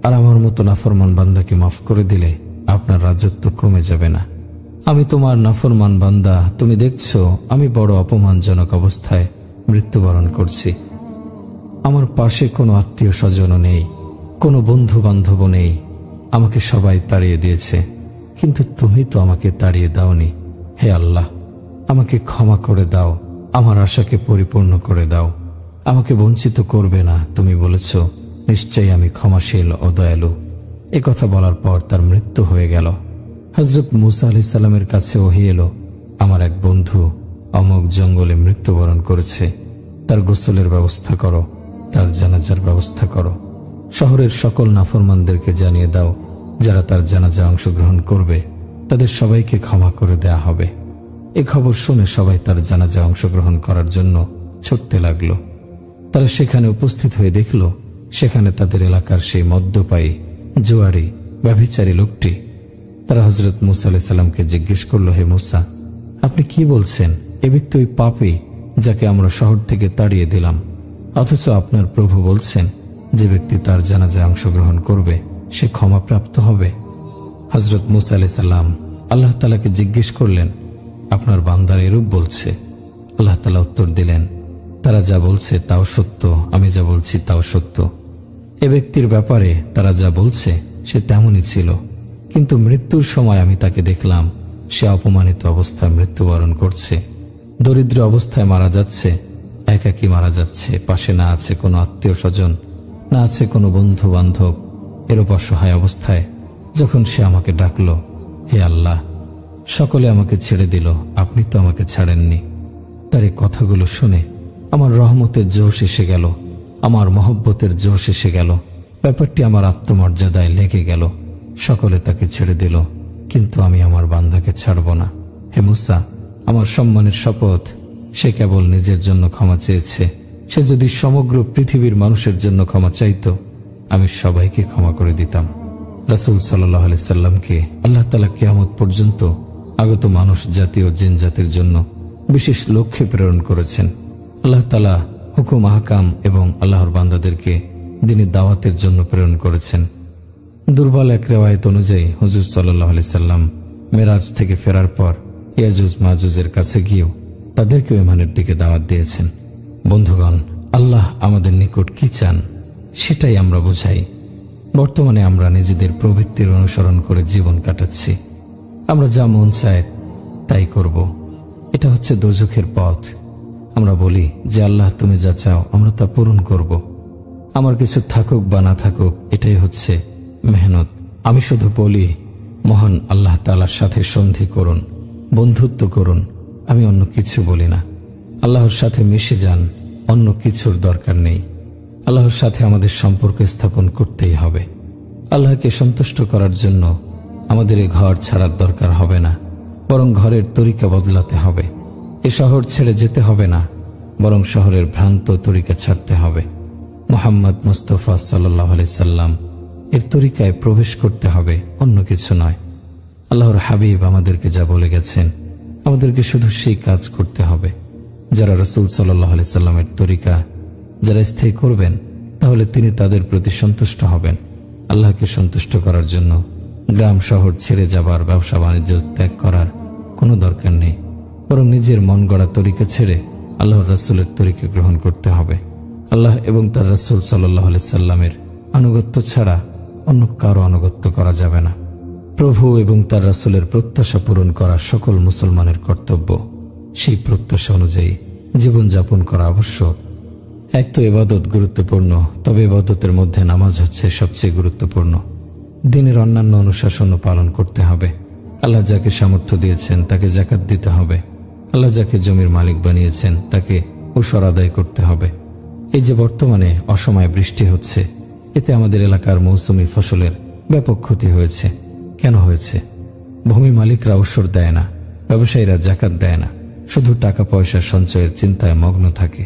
আর আমার মতো নাফরমান বান্দাকে মাফ করে দিলে আপনার রাজত্ব কমে যাবে না। আমি তোমার নাফরমান বান্দা, তুমি দেখছো আমি বড় অপমানজনক অবস্থায় মৃত্যুবরণ করছি। আমার পাশে কোনো আত্মীয় স্বজনও নেই, কোনো বন্ধু বান্ধবও নেই। আমাকে সবাই তাড়িয়ে দিয়েছে, কিন্তু তুমি তো আমাকে তাড়িয়ে দাওনি। হে আল্লাহ, আমাকে ক্ষমা করে দাও, আমার আশাকে পরিপূর্ণ করে দাও। আমাকে বঞ্চিত করবে না, তুমি বলেছ, নিশ্চয়ই আমি ক্ষমাশীল ও দয়ালু। এ কথা বলার পর তার মৃত্যু হয়ে গেল। হযরত মূসা আলাইহিস সালামের কাছে ওহী এলো, আমার এক বন্ধু অমুক জঙ্গলে মৃত্যুবরণ করেছে, তার গোসলের ব্যবস্থা করো, তার জানাজার ব্যবস্থা করো। শহরের সকল নাফরমানদেরকে জানিয়ে দাও, যারা তার জানাজায় অংশগ্রহণ করবে তাদের সবাইকে ক্ষমা করে দেয়া হবে। এ খবর শুনে সবাই তার জানাজায় অংশগ্রহণ করার জন্য ছুটতে লাগলো। তারা সেখানে উপস্থিত হয়ে দেখল, সেখানে তাদের এলাকার সেই মদ্যপায়ী, জুয়ারি, ব্যভিচারী লোকটি। তারা হযরত মূসা আলাইহিস সালামকে জিজ্ঞেস করল, হে মূসা, আপনি কি বলছেন? এ ব্যক্তি ওই পাপী যাকে আমরা শহর থেকে তাড়িয়ে দিলাম, অথচ আপনার প্রভু বলছেন যে ব্যক্তি তার জানাজায় অংশগ্রহণ করবে সে ক্ষমাপ্রাপ্ত হবে। হযরত মূসা আলাইহিস সালাম আল্লাহ তাআলাকে জিজ্ঞেস করলেন, আপনার বান্দার এরূপ বলছে? আল্লাহ তাআলা উত্তর দিলেন, তারা যা বলছে তাও সত্য, আমি যা বলছি তাও সত্য। এ ব্যক্তির ব্যাপারে তারা যা বলছে সে তেমনই ছিল, কিন্তু মৃত্যুর সময় আমি তাকে দেখলাম সে অপমানিত অবস্থায় মৃত্যুবরণ করছে, দরিদ্র অবস্থায় মারা যাচ্ছে, একাকী মারা যাচ্ছে, পাশে না আছে কোনো আত্মীয় স্বজন, না আছে কোনো বন্ধু বান্ধব। এরূপ অসহায় অবস্থায় যখন সে আমাকে ডাকল, হে আল্লাহ, সকলে আমাকে ছেড়ে দিল, আপনি তো আমাকে ছাড়েননি। তার এই কথাগুলো শুনে আমার রহমতের জোশ এসে গেল, আমার মহব্বতের জোশ এসে গেল, ব্যাপারটি আমার আত্মমর্যাদায় লেগে গেল। সকলে তাকে ছেড়ে দিল, কিন্তু আমি আমার বান্দাকে ছাড়ব না। হে মূসা, আমার সম্মানের শপথ, সে কেবল নিজের জন্য ক্ষমা চেয়েছে। সে যদি সমগ্র পৃথিবীর মানুষের জন্য ক্ষমা চাইত, আমি সবাইকে ক্ষমা করে দিতাম। রাসূল সাল্লাল্লাহু আলাইহি সাল্লামকে আল্লাহ তাআলা কিয়ামত পর্যন্ত আগত মানুষ জাতি ও জিন জাতির জন্য বিশেষ লক্ষ্যে প্রেরণ করেছেন। আল্লাহ তাআলা হুকুম আহকাম এবং আল্লাহর বান্দাদেরকে দ্বীনের দাওয়াতের জন্য প্রেরণ করেছেন। দুর্বল এক রিওয়ায়াত অনুযায়ী হুজুর সাল্লাল্লাহু আলাইহি সাল্লাম মেরাজ থেকে ফেরার পর ইয়াজুজ মাজুজের কাছে গিয়েও তাদেরকে ঈমানের দিকে দাওয়াত দিয়েছেন। বন্ধুগণ, আল্লাহ আমাদের নিকট কি চান সেটাই আমরা বোঝাই। বর্তমানে আমরা নিজেদের প্রবৃত্তির অনুসরণ করে জীবন কাটাচ্ছি। আমরা যা মন চায় তাই করব। এটা হচ্ছে দোজখের পথ। আমরা বলি যে আল্লাহ তুমি যা চাও আমরা তা পূরণ করব। আমার কিছু থাকুক বা না থাকুক, এটাই হচ্ছে মেহনত। আমি শুধু বলি, মহান আল্লাহ তাআলার সাথে সন্ধি করুন, বন্ধুত্ব করুন। আমি অন্য কিছু বলি না। আল্লাহর সাথে মিশে যান, অন্য কিছুর দরকার নেই। আল্লাহর সাথে আমাদের সম্পর্ক স্থাপন করতেই হবে। আল্লাহকে সন্তুষ্ট করার জন্য আমাদের এই ঘর ছাড়ার দরকার হবে না, বরং ঘরের তরিকা বদলাতে হবে। এ শহর ছেড়ে যেতে হবে না, বরং শহরের ভ্রান্ত তরিকা ছাড়তে হবে। মুহাম্মদ মুস্তাফা সাল্লাল্লাহু আলাইহি সাল্লাম এর তরিকায় প্রবেশ করতে হবে, অন্য কিছু নয়। আল্লাহর হাবিব আমাদেরকে যা বলে গেছেন, আমাদেরকে শুধু সেই কাজ করতে হবে। যারা রাসূল সাল্লাল্লাহু আলাইহি সাল্লামের তরিকা যারা স্থায়ী করবেন, তাহলে তিনি তাদের প্রতি সন্তুষ্ট হবেন। আল্লাহকে সন্তুষ্ট করার জন্য গ্রাম শহর ছেড়ে যাবার, ব্যবসা বাণিজ্য ত্যাগ করার কোনো দরকার নেই, বরং নিজের মন গড়া তরিকা ছেড়ে আল্লাহর রাসূলের তরিকা গ্রহণ করতে হবে। আল্লাহ এবং তার রাসূল সাল্লাল্লাহু আলাইহি সাল্লামের আনুগত্য ছাড়া অন্য কারো আনুগত্য করা যাবে না। প্রভু এবং তার রাসূলের প্রত্যাশা পূরণ করা সকল মুসলমানের কর্তব্য। সেই প্রত্যাশা অনুযায়ী জীবনযাপন করা আবশ্যক। এক তো ইবাদত গুরুত্বপূর্ণ, তবে ইবাদতের মধ্যে নামাজ হচ্ছে সবচেয়ে গুরুত্বপূর্ণ। দিনের অন্যান্য অনুশাসনও পালন করতে হবে। আল্লাহ যাকে সামর্থ্য দিয়েছেন তাকে যাকাত দিতে হবে। আল্লাহ যাকে জমির মালিক বানিয়েছেন তাকে উশর আদায় করতে হবে। এই যে বর্তমানে অসময়ে বৃষ্টি হচ্ছে, এতে আমাদের এলাকার মৌসুমী ফসলের ব্যাপক ক্ষতি হয়েছে। কেন হয়েছে? ভূমি মালিকরা উশর দেয় না, ব্যবসায়ীরা যাকাত দেয় না, শুধু টাকা পয়সা সঞ্চয়ের চিন্তায় মগ্ন থাকে।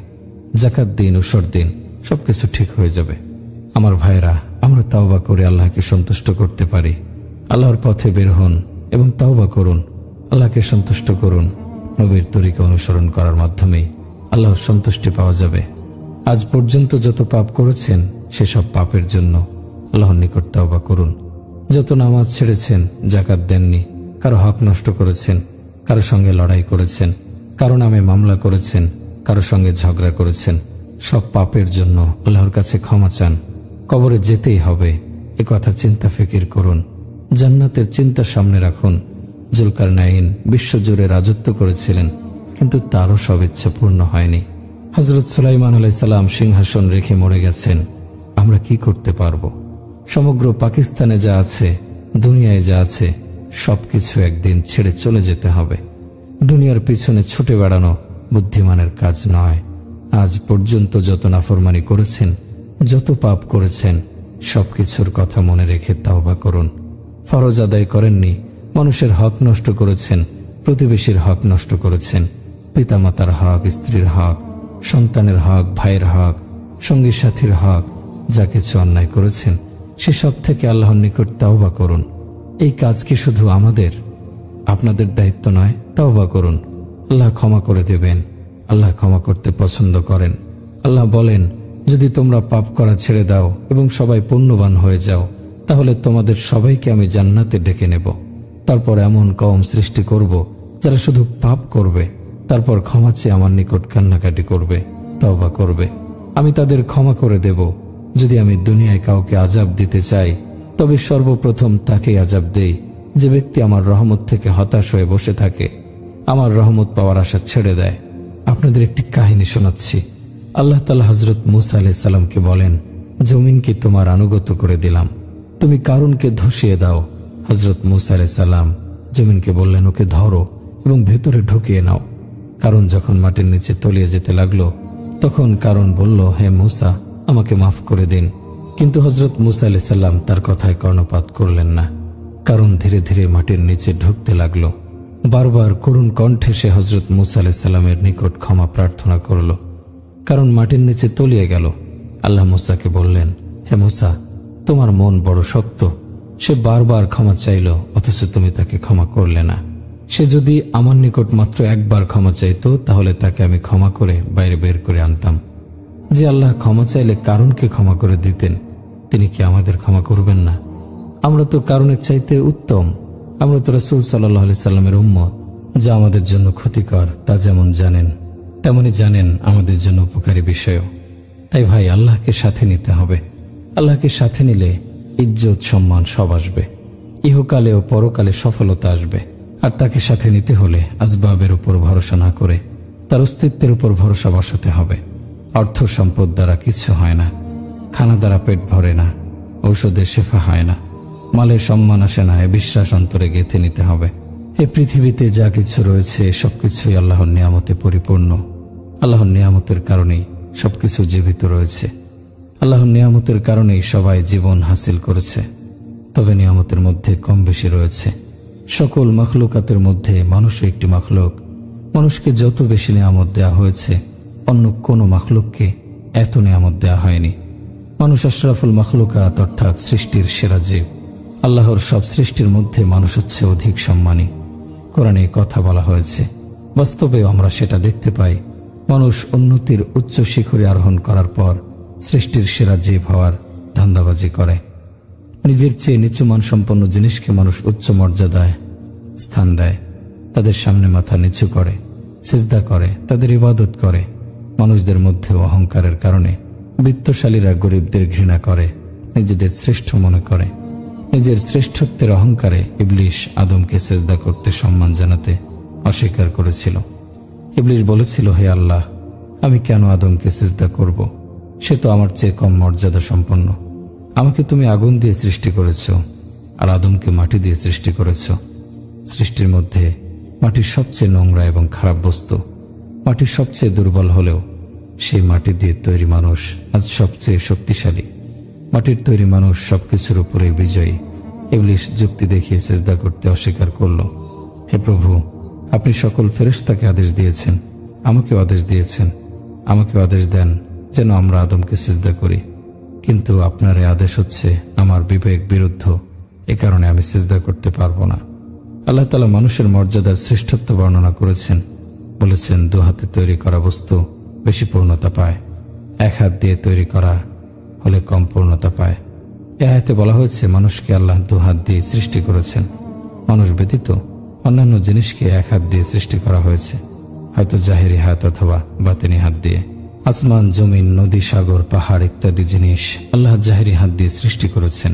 যাকাত দিন, উশর দিন, সবকিছু ঠিক হয়ে যাবে। আমার ভাইরা, আমরা তাওবা করে আল্লাহকে সন্তুষ্ট করতে পারি। আল্লাহর পথে বের হন এবং তাওবা করুন, আল্লাহকে সন্তুষ্ট করুন। নবীর তরিকা অনুসরণ করার মাধ্যমেই আল্লাহর সন্তুষ্টি পাওয়া যাবে। আজ পর্যন্ত যত পাপ করেছেন সেসব পাপের জন্য আল্লাহর নিকট তাওবা করুন। যত নামাজ ছেড়েছেন, যাকাত দেননি, কারো হক নষ্ট করেছেন, কারো সঙ্গে লড়াই করেছেন, কারো নামে মামলা করেছেন, কারো সঙ্গে ঝগড়া করেছেন, সব পাপের জন্য আল্লাহর কাছে ক্ষমা চান। কবরে যেতেই হবে, এ কথা চিন্তা ফিকির করুন। জান্নাতের চিন্তা সামনে রাখুন। জুলকারনাইন বিশ্বজুড়ে রাজত্ব করেছিলেন, কিন্তু তারও সব ইচ্ছা পূর্ণ হয়নি। হযরত সুলাইমান আলাইহিস সালাম সিংহাসন রেখে মরে গেছেন। আমরা কি করতে পারব? সমগ্র পাকিস্তানে যা আছে, দুনিয়ায় যা আছে, সবকিছু একদিন ছেড়ে চলে যেতে হবে। দুনিয়ার পিছনে ছুটে বেড়ানো বুদ্ধিমানের কাজ নয়। আজ পর্যন্ত যত নাফরমানি করেছেন, যত পাপ করেছেন, সবকিছুর কথা মনে রেখে তাওবা করুন। ফরজ আদায় করেননি, মানুষের হক নষ্ট করেছেন, প্রতিবেশীর হক নষ্ট করেছেন, পিতামাতার হক, স্ত্রীর হক, সন্তানের হক, ভাইয়ের হক, সঙ্গী সাথীর হক, যা কিছু অন্যায় করেছেন সেসব থেকে আল্লাহর নিকট তাওবা করুন। এই কাজ কি শুধু আমাদের? আপনাদের দায়িত্ব নয়? তওবা করুন, আল্লাহ ক্ষমা করে দেবেন। আল্লাহ ক্ষমা করতে পছন্দ করেন। আল্লাহ বলেন, যদি তোমরা পাপ করা ছেড়ে দাও এবং সবাই পুণ্যবান হয়ে যাও, তাহলে তোমাদের সবাইকে আমি জান্নাতে ডেকে নেব। তারপর এমন কওম সৃষ্টি করব যারা শুধু পাপ করবে, তারপর ক্ষমা চেয়ে আমার নিকট কান্নাকাটি করবে, তওবা করবে। আমি তাদের ক্ষমা করে দেব। যদি আমি দুনিয়ায় কাউকে আযাব দিতে চাই, তবে সর্বপ্রথম তাকেই আযাব দেই যে ব্যক্তি আমার রহমত থেকে হতাশ হয়ে বসে থাকে, আমার রহমত পাওয়ার আশা ছেড়ে দেয়। আপনাদের একটি কাহিনী শোনাচ্ছি। আল্লাহ তাআলা হযরত মূসা আলাইহিস সালামকে বলেন, জমিনকে তোমার আনুগত্য করে দিলাম, তুমি কারুনকে ধসিয়ে দাও। হযরত মূসা আলাইহিস সালাম জমিনকে বললেন, ওকে ধরো এবং ভেতরে ঢুকিয়ে নাও। কারুন যখন মাটির নিচে তলিয়ে যেতে লাগলো, তখন কারুন বলল, হে মূসা, আমাকে মাফ করে দিন। কিন্তু হযরত মূসা আলাইহিস সালাম তার কথায় কর্ণপাত করলেন না। কারুন ধীরে ধীরে মাটির নিচে ঢুকতে লাগলো। বারবার করুণ কণ্ঠে সে হযরত মূসা আলাইহিস সালামের নিকট ক্ষমা প্রার্থনা করল। কারণ মাটির নিচে তলিয়ে গেল। আল্লাহ মূসাকে বললেন, হে মূসা, তোমার মন বড় শক্ত। সে বারবার ক্ষমা চাইল, অথচ তুমি তাকে ক্ষমা করলে না। সে যদি আমার নিকট মাত্র একবার ক্ষমা চাইতো, তাহলে তাকে আমি ক্ষমা করে বাইরে বের করে আনতাম। যে আল্লাহ ক্ষমা চাইলে কারুনকে ক্ষমা করে দিতেন, তিনি কি আমাদের ক্ষমা করবেন না? আমরা তো কারুনের চাইতে উত্তম। আমরা তো রাসূল সাল্লাল্লাহু আলাইহি সাল্লামের উম্মত। যা আমাদের জন্য ক্ষতিকর তা যেমন জানেন, তেমনি জানেন আমাদের জন্য উপকারী বিষয়ও। তাই ভাই, আল্লাহকে সাথে নিতে হবে। আল্লাহকে সাথে নিলে ইজ্জত সম্মান সব আসবে, ইহকালে ও পরকালে সফলতা আসবে। আর তাকে সাথে নিতে হলে আসবাবের উপর ভরসা না করে তার অস্তিত্বের উপর ভরসা বসাতে হবে। অর্থ সম্পদ দ্বারা কিছু হয় না, খানা দ্বারা পেট ভরে না, ঔষধে শেফা হয় না, মালের সম্মান আসে না। এ বিশ্বাস অন্তরে গেঁথে নিতে হবে। এই পৃথিবীতে যা কিছু রয়েছে সবকিছুই আল্লাহর নিয়ামতে পরিপূর্ণ। আল্লাহর নিয়ামতের কারণেই সবকিছু জীবিত রয়েছে। আল্লাহর নিয়ামতের কারণেই সবাই জীবন হাসিল করেছে। তবে নিয়ামতের মধ্যে কম বেশি রয়েছে। সকল মাখলুকাতের মধ্যে মানুষও একটি মাখলুক। মানুষকে যত বেশি নিয়ামত দেয়া হয়েছে, অন্য কোনো মাখলুককে এত নিয়ামত দেয়া হয়নি। মানুষ আশরাফুল মাখলুকাত, অর্থাৎ সৃষ্টির সেরা জীব। আল্লাহর সব সৃষ্টির মধ্যে মানুষ হচ্ছে অধিক সম্মানী। কোরআনে কথা বলা হয়েছে, বাস্তবেও আমরা সেটা দেখতে পাই। মানুষ উন্নতির উচ্চ শিখরে আরোহণ করার পর সৃষ্টির সেরা জীব হওয়ার ধান্দাবাজি করে। নিজের চেয়ে নিচু মানসম্পন্ন জিনিসকে মানুষ উচ্চ মর্যাদায় স্থান দেয়, তাদের সামনে মাথা নিচু করে, সিজদা করে, তাদের ইবাদত করে। মানুষদের মধ্যে অহংকারের কারণে বিত্তশালীরা গরিবদের ঘৃণা করে, নিজেদের শ্রেষ্ঠ মনে করে। নিজের শ্রেষ্ঠত্বের অহংকারে ইবলিশ আদমকে সিজদা করতে সম্মান জানাতে অস্বীকার করেছিল। ইবলিশ বলেছিল, হে আল্লাহ, আমি কেন আদমকে সিজদা করব? সে তো আমার চেয়ে কম মর্যাদা সম্পন্ন। আমাকে তুমি আগুন দিয়ে সৃষ্টি করেছ, আর আদমকে মাটি দিয়ে সৃষ্টি করেছ। সৃষ্টির মধ্যে মাটির সবচেয়ে নোংরা এবং খারাপ বস্তু। মাটির সবচেয়ে দুর্বল হলেও সেই মাটি দিয়ে তৈরি মানুষ আজ সবচেয়ে শক্তিশালী। মাটির তৈরি মানুষ সবকিছুর উপরে বিজয়ী। ইবলিশ যুক্তি দেখিয়ে সিজদা করতে অস্বীকার করল। হে প্রভু, আপনি সকল ফেরেশতাকে আদেশ দিয়েছেন, আমাকেও আদেশ দিয়েছেন। আমাকেও আদেশ দেন যেন আমরা আদমকে সিজদা করি। কিন্তু আপনার এই আদেশ হচ্ছে আমার বিবেক বিরুদ্ধ। এ কারণে আমি সিজদা করতে পারবো না। আল্লাহ তাআলা মানুষের মর্যাদার শ্রেষ্ঠত্ব বর্ণনা করেছেন। বলেছেন, দু হাতে তৈরি করা বস্তু বেশি পূর্ণতা পায়, এক হাত দিয়ে তৈরি করা হলে কম পূর্ণতা পায়। এ আয়াতে বলা হয়েছে মানুষকে আল্লাহ দু হাত দিয়ে সৃষ্টি করেছেন। মানুষ ব্যতীত অন্যান্য জিনিসকে এক হাত দিয়ে সৃষ্টি করা হয়েছে, হয়তো জাহেরি হাত অথবা বাতিনি হাত দিয়ে। আসমান, জমিন, নদী, সাগর, পাহাড় ইত্যাদি জিনিস আল্লাহ জাহেরি হাত দিয়ে সৃষ্টি করেছেন।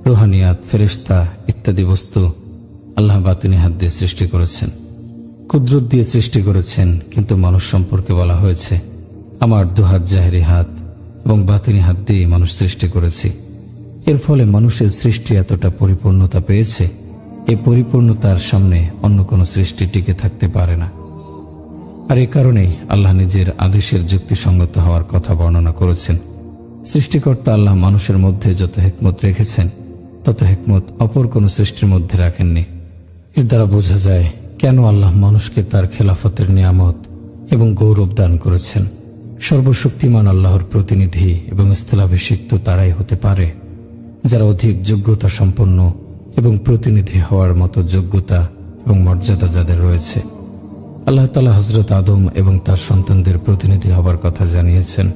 রুহানিয়াত, ফেরেশতা ইত্যাদি বস্তু আল্লাহ বাতিনি হাত দিয়ে সৃষ্টি করেছেন, কুদরত দিয়ে সৃষ্টি করেছেন। কিন্তু মানুষ সম্পর্কে বলা হয়েছে, আমার দুহাত জাহেরি হাত এবং বাতিনি হাত দিয়ে মানুষ সৃষ্টি করেছি। এর ফলে মানুষের সৃষ্টি এতটা পরিপূর্ণতা পেয়েছে, এই পরিপূর্ণতার সামনে অন্য কোনো সৃষ্টি টিকে থাকতে পারে না। আর এই কারণেই আল্লাহ নিজের আদেশের যুক্তিসঙ্গত হওয়ার কথা বর্ণনা করেছেন। সৃষ্টিকর্তা আল্লাহ মানুষের মধ্যে যত হিকমত রেখেছেন, তত হিকমত অপর কোনো সৃষ্টির মধ্যে রাখেননি। এর দ্বারা বোঝা যায় কেন আল্লাহ মানুষকে তার খেলাফতের নিয়ামত এবং গৌরব দান করেছেন। সর্বশক্তিমান আল্লাহর প্রতিনিধি এবং স্থলাভিষিক্ত তারাই হতে পারে যারা অধিক যোগ্যতা সম্পন্ন এবং প্রতিনিধি হওয়ার মতো যোগ্যতা এবং মর্যাদা যাদের রয়েছে। আল্লাহ তাআলা হযরত আদম এবং তার সন্তানদের প্রতিনিধি হবার কথা জানিয়েছেন।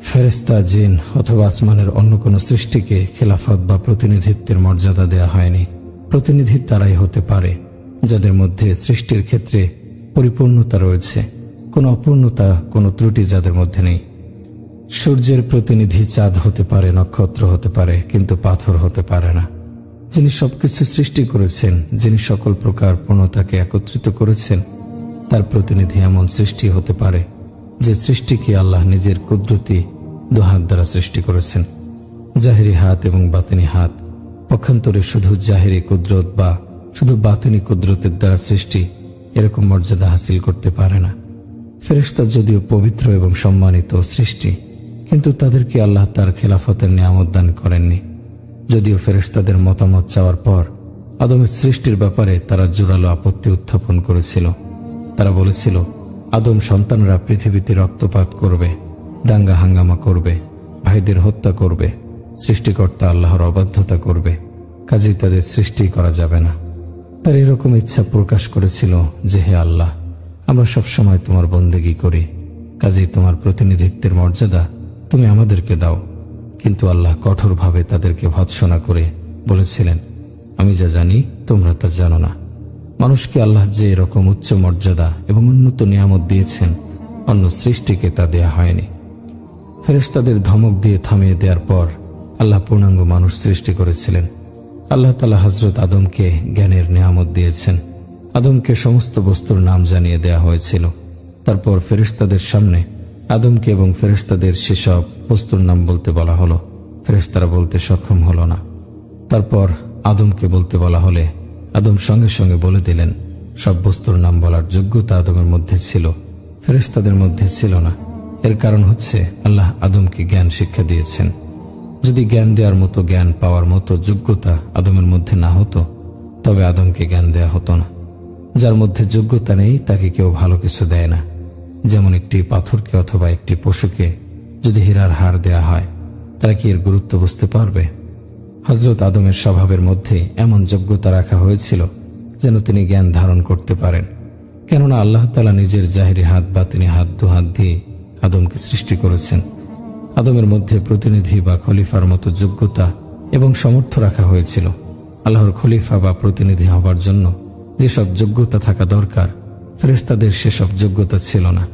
ফেরেশতা, জিন অথবা আসমানের অন্য কোনো সৃষ্টিকে খেলাফত বা প্রতিনিধিত্বের মর্যাদা দেয়া হয়নি। প্রতিনিধি তারাই হতে পারে যাদের মধ্যে সৃষ্টির ক্ষেত্রে পরিপূর্ণতা রয়েছে, কোনো অপূর্ণতা, কোনো ত্রুটি যাদের মধ্যে নেই। সূর্যের প্রতিনিধি চাঁদ হতে পারে, নক্ষত্র হতে পারে, কিন্তু পাথর হতে পারে না। যিনি সবকিছু সৃষ্টি করেছেন, যিনি সকল প্রকার পূর্ণতাকে একত্রিত করেছেন, তার প্রতিনিধি এমন সৃষ্টি হতে পারে যে সৃষ্টিকে আল্লাহ নিজের কুদরতি দুহাত দ্বারা সৃষ্টি করেছেন। জাহেরি হাত এবং বাতিনি হাত, পক্ষান্তরে শুধু জাহেরি কুদরত বা শুধু বাতিনি কুদরতের দ্বারা সৃষ্টি, এরকম মর্যাদা হাসিল করতে পারে না। ফেরেশতা যদিও পবিত্র এবং সম্মানিত সৃষ্টি, কিন্তু তাদেরকে আল্লাহ তার খেলাফতের নিয়ামত দান করেননি। যদিও ফেরেশতাদের মতামত চাওয়ার পর আদমের সৃষ্টির ব্যাপারে তারা জোরালো আপত্তি উত্থাপন করেছিল। তারা বলেছিল, আদম সন্তানরা পৃথিবীতে রক্তপাত করবে, দাঙ্গা হাঙ্গামা করবে, ভাইদের হত্যা করবে, সৃষ্টিকর্তা আল্লাহর অবাধ্যতা করবে, কাজেই তাদের সৃষ্টি করা যাবে না। তার এরকম ইচ্ছা প্রকাশ করেছিল যে, হে আল্লাহ, আমরা সবসময় তোমার বন্দেগী করি, কাজেই তোমার প্রতিনিধিত্বের মর্যাদা তুমি আমাদেরকে দাও। কিন্তু আল্লাহ কঠোরভাবে তাদেরকে ভৎসনা করে বলেছিলেন, আমি যা জানি তোমরা তা জানো না। মানুষকে আল্লাহ যে এরকম উচ্চ মর্যাদা এবং উন্নত নিয়ামত দিয়েছেন, অন্য সৃষ্টিকে তা দেয়া হয়নি। ফেরেশতাদের ধমক দিয়ে থামিয়ে দেওয়ার পর আল্লাহ পূর্ণাঙ্গ মানুষ সৃষ্টি করেছিলেন। আল্লাহ তাআলা হযরত আদমকে জ্ঞানের নিয়ামত দিয়েছেন। আদমকে সমস্ত বস্তুর নাম জানিয়ে দেয়া হয়েছিল। তারপর ফেরেশতাদের সামনে আদমকে এবং ফেরেশতাদের সেসব বস্তুর নাম বলতে বলা হলো। ফেরেশতারা বলতে সক্ষম হলো না। তারপর আদমকে বলতে বলা হলে আদম সঙ্গে সঙ্গে বলে দিলেন। সব বস্তুর নাম বলার যোগ্যতা আদমের মধ্যে ছিল, ফেরেশতাদের মধ্যে ছিল না। এর কারণ হচ্ছে আল্লাহ আদমকে জ্ঞান শিক্ষা দিয়েছেন। যদি জ্ঞান দেওয়ার মতো, জ্ঞান পাওয়ার মতো যোগ্যতা আদমের মধ্যে না হতো, তবে আদমকে জ্ঞান দেয়া হতো না। যার মধ্যে যোগ্যতা নেই তাকে কেউ ভালো কিছু দেয় না। যেমন একটি পাথরকে অথবা একটি পশুকে যদি হীরার হার দেয়া হয়, তারা কি এর গুরুত্ব বুঝতে পারবে? হযরত আদমের স্বভাবের মধ্যে এমন যোগ্যতা রাখা হয়েছিল যেন তিনি জ্ঞান ধারণ করতে পারেন। কেননা আল্লাহ তাআলা নিজের জাহেরি হাত, বাতিনি হাত, দুহাত দিয়ে আদমকে সৃষ্টি করেছেন। আদমের মধ্যে প্রতিনিধি বা খলিফার মতো যোগ্যতা এবং সামর্থ্য রাখা হয়েছিল। আল্লাহর খলিফা বা প্রতিনিধি হবার জন্য যেসব যোগ্যতা থাকা দরকার, ফেরেশতাদের সেসব যোগ্যতা ছিল না।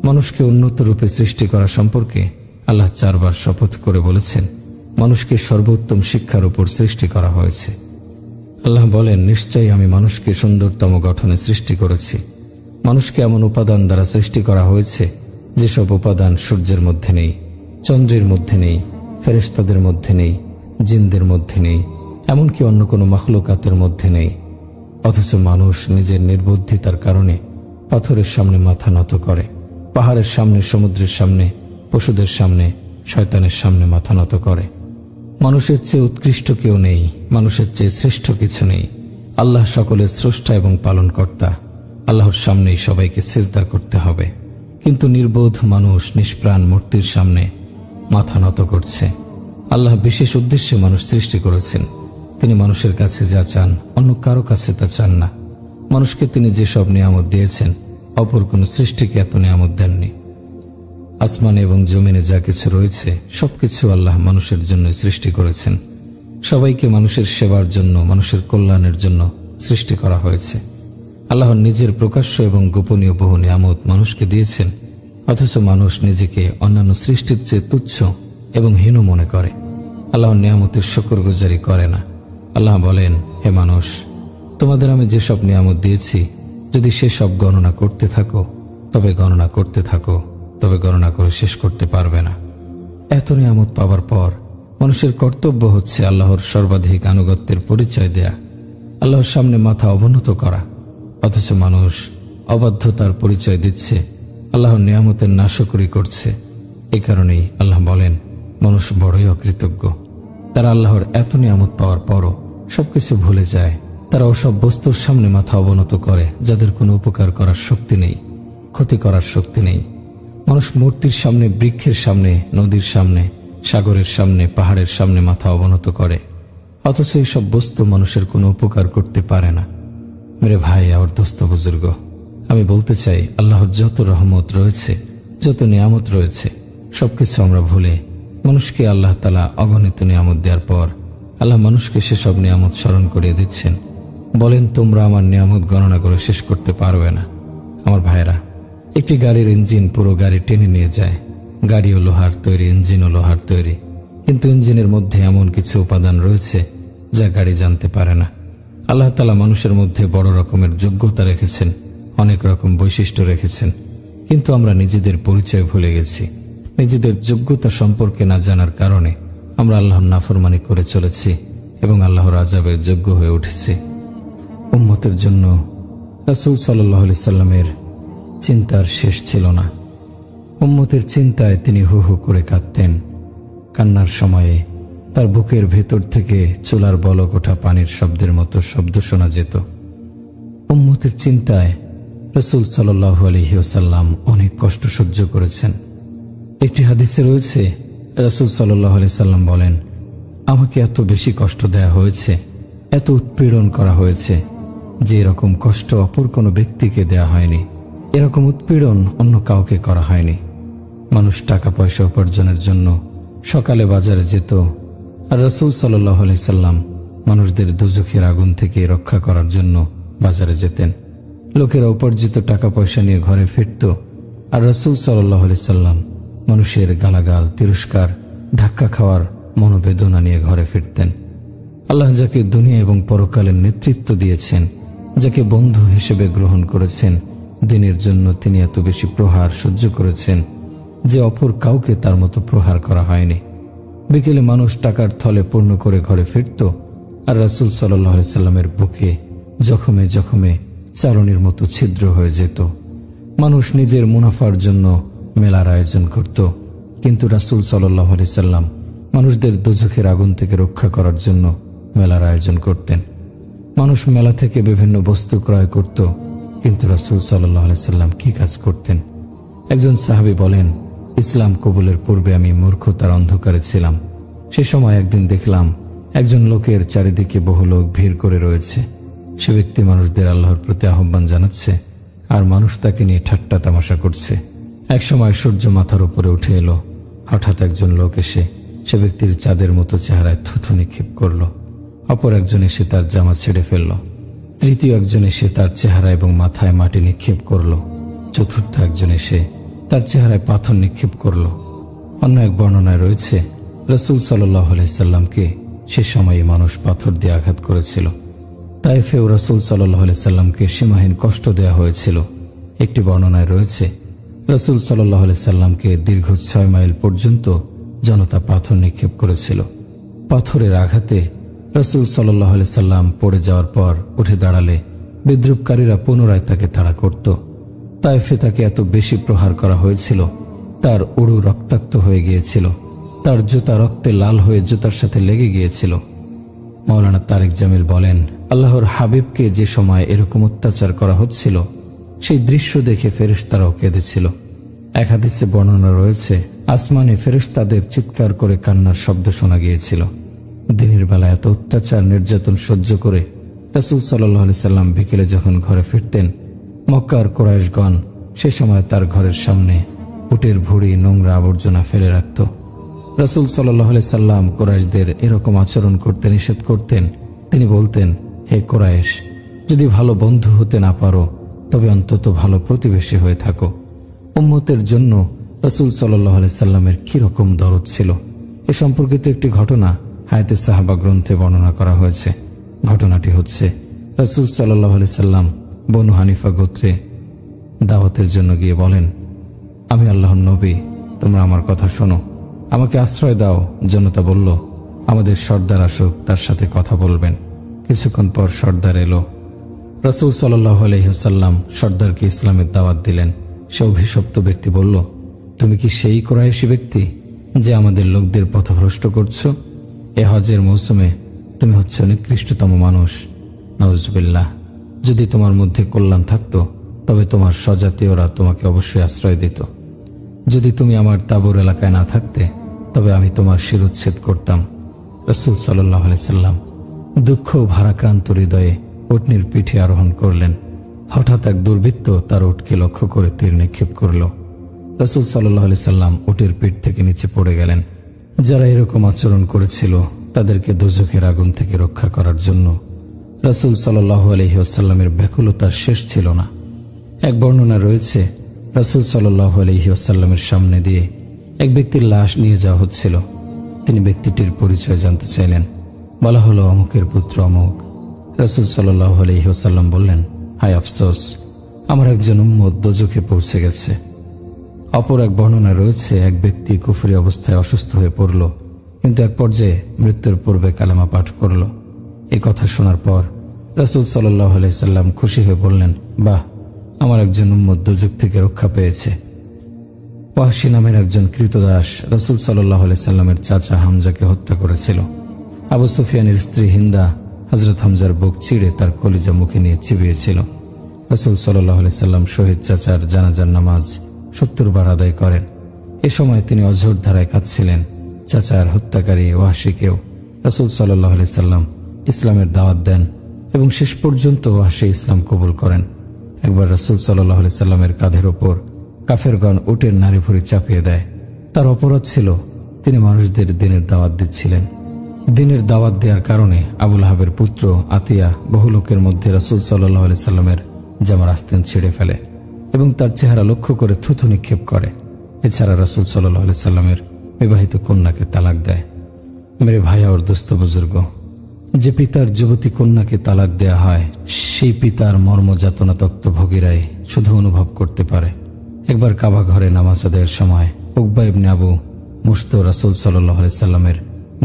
মানুষকে উন্নত রূপে সৃষ্টি করা সম্পর্কে আল্লাহ 4 বার শপথ করে বলেছেন, মানুষকে সর্বোত্তম শিক্ষার উপর সৃষ্টি করা হয়েছে। আল্লাহ বলেন, নিশ্চয়ই আমি মানুষকে সুন্দরতম গঠনে সৃষ্টি করেছি। মানুষকে এমন উপাদান দ্বারা সৃষ্টি করা হয়েছে যেসব উপাদান সূর্যের মধ্যে নেই, চন্দ্রের মধ্যে নেই, ফেরেশতাদের মধ্যে নেই, জিনদের মধ্যে নেই, এমনকি অন্য কোনো মাখলুকাতের মধ্যে নেই। অথচ মানুষ নিজের নির্বুদ্ধিতার কারণে পাথরের সামনে মাথা নত করে, পাহাড়ের সামনে, সমুদ্রের সামনে, পশুদের সামনে, শয়তানের সামনে মাথা নত করে। মানুষের চেয়ে উৎকৃষ্ট কেউ নেই, মানুষের চেয়ে শ্রেষ্ঠ কিছু নেই। আল্লাহ সকলের স্রষ্টা এবং পালনকর্তা। আল্লাহর সামনেই সবাইকে সিজদা করতে হবে। কিন্তু নির্বোধ মানুষ নিষ্প্রাণ মূর্তির সামনে মাথা নত করছে। আল্লাহ বিশেষ উদ্দেশ্যে মানুষ সৃষ্টি করেছেন। তিনি মানুষের কাছে যা চান, অন্য কারো কাছে তা চান না। মানুষকে তিনি যেসব নিয়ামত দিয়েছেন, অপর কোন সৃষ্টিকে এত নিয়ামত দেননি। আসমানে এবং জমিনে যা কিছু রয়েছে, সবকিছু আল্লাহ মানুষের জন্য সৃষ্টি করেছেন। সবাইকে মানুষের সেবার জন্য, মানুষের কল্যাণের জন্য সৃষ্টি করা হয়েছে। আল্লাহর নিজের প্রকাশ্য এবং গোপনীয় বহু নিয়ামত মানুষকে দিয়েছেন, অথচ মানুষ নিজেকে অন্যান্য সৃষ্টির চেয়ে তুচ্ছ এবং হীন মনে করে। আল্লাহর নিয়ামতের শুকরগুজারি করে না। আল্লাহ বলেন, হে মানুষ, তোমাদের আমি যেসব নিয়ামত দিয়েছি, যদি সেসব গণনা করতে থাকো, তবে গণনা করতে থাকো, তবে গণনা করে শেষ করতে পারবে না। এত নিয়ামত পাওয়ার পর মানুষের কর্তব্য হচ্ছে আল্লাহর সর্বাধিক আনুগত্যের পরিচয় দেয়া, আল্লাহর সামনে মাথা অবনত করা। অথচ মানুষ অবাধ্যতার পরিচয় দিচ্ছে, আল্লাহর নিয়ামতের নাশকরি করছে। এ কারণেই আল্লাহ বলেন, মানুষ বড়ই অকৃতজ্ঞ। তারা আল্লাহর এত নিয়ামত পাওয়ার পরও সবকিছু ভুলে যায়। তারা ওসব বস্তুর সামনে মাথা অবনত করে যাদের কোনো উপকার করার শক্তি নেই, ক্ষতি করার শক্তি নেই। মানুষ মূর্তির সামনে, বৃক্ষের সামনে, নদীর সামনে, সাগরের সামনে, পাহাড়ের সামনে মাথা অবনত করে। অথচ এইসব বস্তু মানুষের কোনো উপকার করতে পারে না। মেরে ভাই আর দোস্ত বুজুর্গ, আমি বলতে চাই, আল্লাহর যত রহমত রয়েছে, যত নিয়ামত রয়েছে, সবকিছু আমরা ভুলে মানুষকে আল্লাহ তাআলা অগণিত নিয়ামত দেওয়ার পর আল্লাহ মানুষকে সেসব নিয়ামত স্মরণ করিয়ে দিচ্ছেন। বলেন, তোমরা আমার নিয়ামত গণনা করে শেষ করতে পারবে না। আমার ভাইরা, একটি গাড়ির ইঞ্জিন পুরো গাড়ি টেনে নিয়ে যায়। গাড়িও লোহার তৈরি, ইঞ্জিনও লোহার তৈরি, কিন্তু ইঞ্জিনের মধ্যে এমন কিছু উপাদান রয়েছে যা গাড়ি জানতে পারে না। আল্লাহ তাআলা মানুষের মধ্যে বড় রকমের যোগ্যতা রেখেছেন, অনেক রকম বৈশিষ্ট্য রেখেছেন, কিন্তু আমরা নিজেদের পরিচয় ভুলে গেছি। নিজেদের যোগ্যতা সম্পর্কে না জানার কারণে আমরা আল্লাহর নাফরমানি করে চলেছি এবং আল্লাহর আযাবের যোগ্য হয়ে উঠেছি। উম্মতের জন্য রাসূল সাল্লাল্লাহু আলাইহি সাল্লামের চিন্তার শেষ ছিল না। উম্মতের চিন্তায় তিনি হু হু করে কাঁদতেন। কান্নার সময়ে তার বুকের ভেতর থেকে চুলার বলক ওঠা পানির শব্দের মতো শব্দ শোনা যেত। উম্মতের চিন্তায় রাসূল সাল্লাল্লাহু আলাইহি ওয়াসাল্লাম অনেক কষ্ট সহ্য করেছেন। একটি হাদিসে রয়েছে, রাসূল সাল্লাল্লাহু আলাইহি সাল্লাম বলেন, আমাকে এত বেশি কষ্ট দেয়া হয়েছে, এত উৎপীড়ন করা হয়েছে যে এরকম কষ্ট অপর কোনো ব্যক্তিকে দেয়া হয়নি, এরকম উৎপীড়ন অন্য কাউকে করা হয়নি। মানুষ টাকা পয়সা উপার্জনের জন্য সকালে বাজারে যেত, আর রাসূল সাল্লাল্লাহু আলাইহি সাল্লাম মানুষদের দোজখের আগুন থেকে রক্ষা করার জন্য বাজারে যেতেন। লোকেরা উপার্জিত টাকা পয়সা নিয়ে ঘরে ফিরত, আর রাসূল সাল্লাল্লাহু আলাইহি সাল্লাম মানুষের গালাগাল, তিরস্কার, ধাক্কা খাওয়ার মনোবেদনা নিয়ে ঘরে ফিরতেন। আল্লাহ যাকে দুনিয়া এবং পরকালের নেতৃত্ব দিয়েছেন, যাকে বন্ধু হিসেবে গ্রহণ করেছেন, দিনের জন্য তিনি এত বেশি প্রহার সহ্য করেছেন যে অপর কাউকে তার মতো প্রহার করা হয়নি। বিকেলে মানুষ টাকার থলে পূর্ণ করে ঘরে ফিরত, আর রাসূল সাল্লাল্লাহু আলাইহি সাল্লামের বুকে জখমে জখমে চারণের মতো ছিদ্র হয়ে যেত। মানুষ নিজের মুনাফার জন্য মেলার আয়োজন করত, কিন্তু রাসূল সাল্লাল্লাহু আলাইহি সাল্লাম মানুষদের দোজখের আগুন থেকে রক্ষা করার জন্য মেলার আয়োজন করতেন। মানুষ মেলা থেকে বিভিন্ন বস্তু ক্রয় করত, কিন্তু রাসূল সাল্লাল্লাহু আলাইহি সাল্লাম কি কাজ করতেন? একজন সাহাবী বলেন, ইসলাম কবুলের পূর্বে আমি মূর্খতার অন্ধকারে ছিলাম। সে সময় একদিন দেখলাম একজন লোকের চারিদিকে বহু লোক ভিড় করে রয়েছে। সে ব্যক্তি মানুষদের আল্লাহর প্রতি আহ্বান জানাচ্ছে, আর মানুষ তাকে নিয়ে ঠাট্টা তামাশা করছে। এক সময় সূর্য মাথার উপরে উঠে এলো। হঠাৎ একজন লোক এসে সে ব্যক্তির চাঁদের মতো চেহারায় থুথু নিক্ষেপ করল। অপর একজন এসে তার জামা ছেড়ে ফেলল। তৃতীয় একজন এসে তার চেহারা এবং মাথায় মাটি নিক্ষেপ করল। চতুর্থ একজন এসে তার চেহারায় পাথর নিক্ষেপ করল। অন্য এক বর্ণনায় রয়েছে, রাসূল সাল্লাল্লাহু আলাইহি সাল্লামকে সে সময় মানুষ পাথর দিয়ে আঘাত করেছিল। তায়েফেও রাসূল সাল্লাল্লাহু আলাইহি সাল্লামকে সীমাহীন কষ্ট দেয়া হয়েছিল। একটি বর্ণনায় রয়েছে, রাসূল সাল্লাল্লাহু আলাইহি সাল্লামকে দীর্ঘ 6 মাইল পর্যন্ত জনতা পাথর নিক্ষেপ করেছিল। পাথরের আঘাতে রাসূল সাল্লাল্লাহু আলাইহি সাল্লাম পড়ে যাওয়ার পর উঠে দাঁড়ালে বিদ্রুপকারীরা পুনরায় তাকে তাড়া করত। তায়েফে তাকে এত বেশি প্রহার করা হয়েছিল, তার উড়ু রক্তাক্ত হয়ে গিয়েছিল, তার জুতা রক্তে লাল হয়ে জুতার সাথে লেগে গিয়েছিল। মাওলানা তারেক জামিল বলেন, আল্লাহর হাবিবকে যে সময় এরকম অত্যাচার করা হচ্ছিল, সেই দৃশ্য দেখে ফেরেশতারাও কেঁদেছিল। এক হাদিসে বর্ণনা রয়েছে, আসমানে ফেরেশতাদের চিৎকার করে কান্নার শব্দ শোনা গিয়েছিল। দিনের বেলা এত অত্যাচার নির্যাতন সহ্য করে রাসূল সাল্লাল্লাহু আলাইহি সাল্লাম বিকেলে যখন ঘরে ফিরতেন, মক্কার কুরাইশগণ সে সময় তার ঘরের সামনে উটের ভুঁড়ি, নোংরা আবর্জনা ফেলে রাখত। রাসূল সাল্লাল্লাহু আলাইহি সাল্লাম কুরাইশদের এরকম আচরণ করতে নিষেধ করতেন। তিনি বলতেন, হে কুরাইশ, যদি ভালো বন্ধু হতে না পারো তবে অন্তত ভালো প্রতিবেশী হয়ে থাকো। উম্মতের জন্য রাসূল সাল্লাল্লাহু আলাইহি সাল্লামের কিরকম দরদ ছিল এ সম্পর্কিত একটি ঘটনা হায়াতে সাহাবা গ্রন্থে বর্ণনা করা হয়েছে। ঘটনাটি হচ্ছে, রাসূল সাল্লাল্লাহু আলাইহি সাল্লাম বনু হানিফা গোত্রে দাওয়াতের জন্য গিয়ে বলেন, আমি আল্লাহর নবী, তোমরা আমার কথা শোনো, আমাকে আশ্রয় দাও। জনতা বলল, আমাদের সর্দার আসুক, তার সাথে কথা বলবেন। কিছুক্ষণ পর সর্দার এলো। রাসূল সাল্লাল্লাহু আলাইহি ওয়াসাল্লাম সর্দারকে ইসলামের দাওয়াত দিলেন। সে অভিশপ্ত ব্যক্তি বলল, তুমি কি সেই কুরাইশী ব্যক্তি যে আমাদের লোকদের পথভ্রষ্ট করছো? এ হজের মৌসুমে তুমি হচ্ছ নিকৃষ্টতম মানুষ। নাউজুবিল্লাহ। যদি তোমার মধ্যে কল্যাণ থাকতো তবে তোমার স্বজাতীয়রা তোমাকে অবশ্যই আশ্রয় দিত। যদি তুমি আমার তাবুর এলাকায় না থাকতে তবে আমি তোমার শিরোচ্ছেদ করতাম। রাসূল সাল্লাল্লাহু আলাইহি সাল্লাম দুঃখ ভারাক্রান্ত হৃদয়ে উটনির পিঠে আরোহণ করলেন। হঠাৎ এক দুর্বৃত্ত তার উটকে লক্ষ্য করে তীর নিক্ষেপ করল। রাসূল সাল্লাল্লাহু আলাইহি সাল্লাম উটের পিঠ থেকে নিচে পড়ে গেলেন। যারা এরকম আচরণ করেছিল তাদেরকে দোজখের আগুন থেকে রক্ষা করার জন্য রাসূল সাল্লাল্লাহু আলাইহি ওয়াসাল্লামের ব্যাকুলতার শেষ ছিল না। এক বর্ণনা রয়েছে, রাসূল সাল্লাল্লাহু আলাইহি ওয়াসাল্লামের সামনে দিয়ে এক ব্যক্তির লাশ নিয়ে যাওয়া হচ্ছিল। তিনি ব্যক্তিটির পরিচয় জানতে চাইলেন। বলা হলো, অমুকের পুত্র অমুক। রাসূল সাল্লাল্লাহু আলাইহি ওয়াসাল্লাম বললেন, হায় আফসোস, আমার একজন উম্মত দোজখে পৌঁছে গেছে। অপর এক বর্ণনা রয়েছে, এক ব্যক্তি কুফরি অবস্থায় অসুস্থ হয়ে পড়ল, কিন্তু এক পর্যায়ে মৃত্যুর পূর্বে কালেমা পাঠ করল। এই কথা শোনার পর রাসূল সাল্লাল্লাহু আলাইহি সাল্লাম খুশি হয়ে বললেন, বাহ, আমার একজন উম্মত দোজখ থেকে রক্ষা পেয়েছে। ওয়াহশী নামের একজন কৃতদাস রাসূল সাল্লাল্লাহু আলাইহি সাল্লামের চাচা হামজাকে হত্যা করেছিল। আবু সুফিয়ানের স্ত্রী হিন্দা হযরত হামজার বুক চিড়ে তার কলিজা মুখে নিয়ে চিবিয়েছিল। রাসূল সাল্লাল্লাহু আলাইহি সাল্লাম শহীদ চাচার জানাজার নামাজ 70 বার আদায় করেন। এ সময় তিনি অঝোর ধারায় কাঁদছিলেন। চাচার হত্যাকারী ওয়াহশীকেও রাসূল সাল্লাল্লাহু আলাইহি সাল্লাম ইসলামের দাওয়াত দেন এবং শেষ পর্যন্ত ওয়াহশী ইসলাম কবুল করেন। একবার রাসূল সাল্লাল্লাহু আলাইহি সাল্লামের কাঁধের ওপর কাফেরগণ উটের নাড়ি ভুঁড়ি চাপিয়ে দেয়। তার অপরাধ ছিল তিনি মানুষদের দ্বীনের দাওয়াত দিচ্ছিলেন। দ্বীনের দাওয়াত দেওয়ার কারণে আবু লাহাবের পুত্র আতিয়া বহু লোকের মধ্যে রাসূল সাল্লাল্লাহু আলাইহি সাল্লামের জামার আস্তান ছিঁড়ে ফেলে এবং তার চেহারা লক্ষ্য করে থুথু নিক্ষেপ করে। এছাড়া রাসূল সাল্লাল্লাহু আলাইহি সাল্লামের বিবাহিত কন্যাকে তালাক দেয়। মেরে ভাইয়া ওর দোস্ত বুজুর্গ, যে পিতার যুবতী কন্যাকে তালাক দেয়া হয় সেই পিতার মর্মযাতনা তক্তভোগীরাই শুধু অনুভব করতে পারে। একবার কাবা ঘরে নামাজ আদায়ের সময় উকবা ইবনে আবু মুশত রাসূল সাল্লাল্লাহু আলাইহি সাল্লামের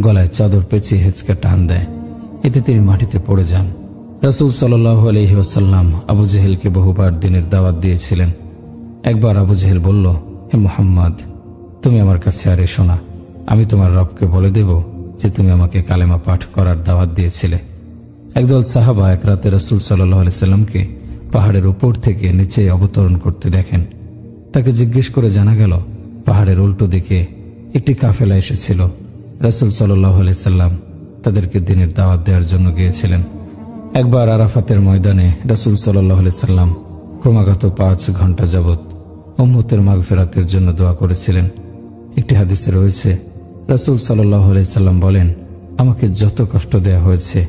গলায় চাদর পেঁচিয়ে হেঁচকে টান দেয়। এতে তিনি মাটিতে পড়ে যান। রাসূল সাল্লাল্লাহু আলাইহি ওয়াসাল্লাম আবু জেহেলকে বহুবার দ্বীনের দাওয়াত দিয়েছিলেন। একবার আবু জেহেল বলল, হে মুহাম্মদ, তুমি আমার কাছে আর এসো না, আমি তোমার রবকে বলে দেব যে তুমি আমাকে কালেমা পাঠ করার দাওয়াত দিয়েছিলে। একদল সাহাবা এক রাতে রাসূল সাল্লাল্লাহু আলাইহি সাল্লামকে পাহাড়ের উপর থেকে নিচে অবতরণ করতে দেখেন। তাকে জিজ্ঞেস করে জানা গেল, পাহাড়ের উল্টো দিকে একটি কাফেলা এসেছিল। রাসূল সাল্লাল্লাহু আলাইহি সাল্লাম তাদেরকে দ্বীনের দাওয়াত দেওয়ার জন্য গিয়েছিলেন। একবার আরাফাতের ময়দানে রাসূল সাল্লাল্লাহু আলাইহি সাল্লাম ক্রমাগত 5 ঘন্টা যাবত উম্মতের মাগফিরাতের জন্য দোয়া করেছিলেন। একটি হাদিসে রয়েছে, রাসূল সাল্লাল্লাহু আলাইহি সাল্লাম বলেন, আমাকে যত কষ্ট দেয়া হয়েছে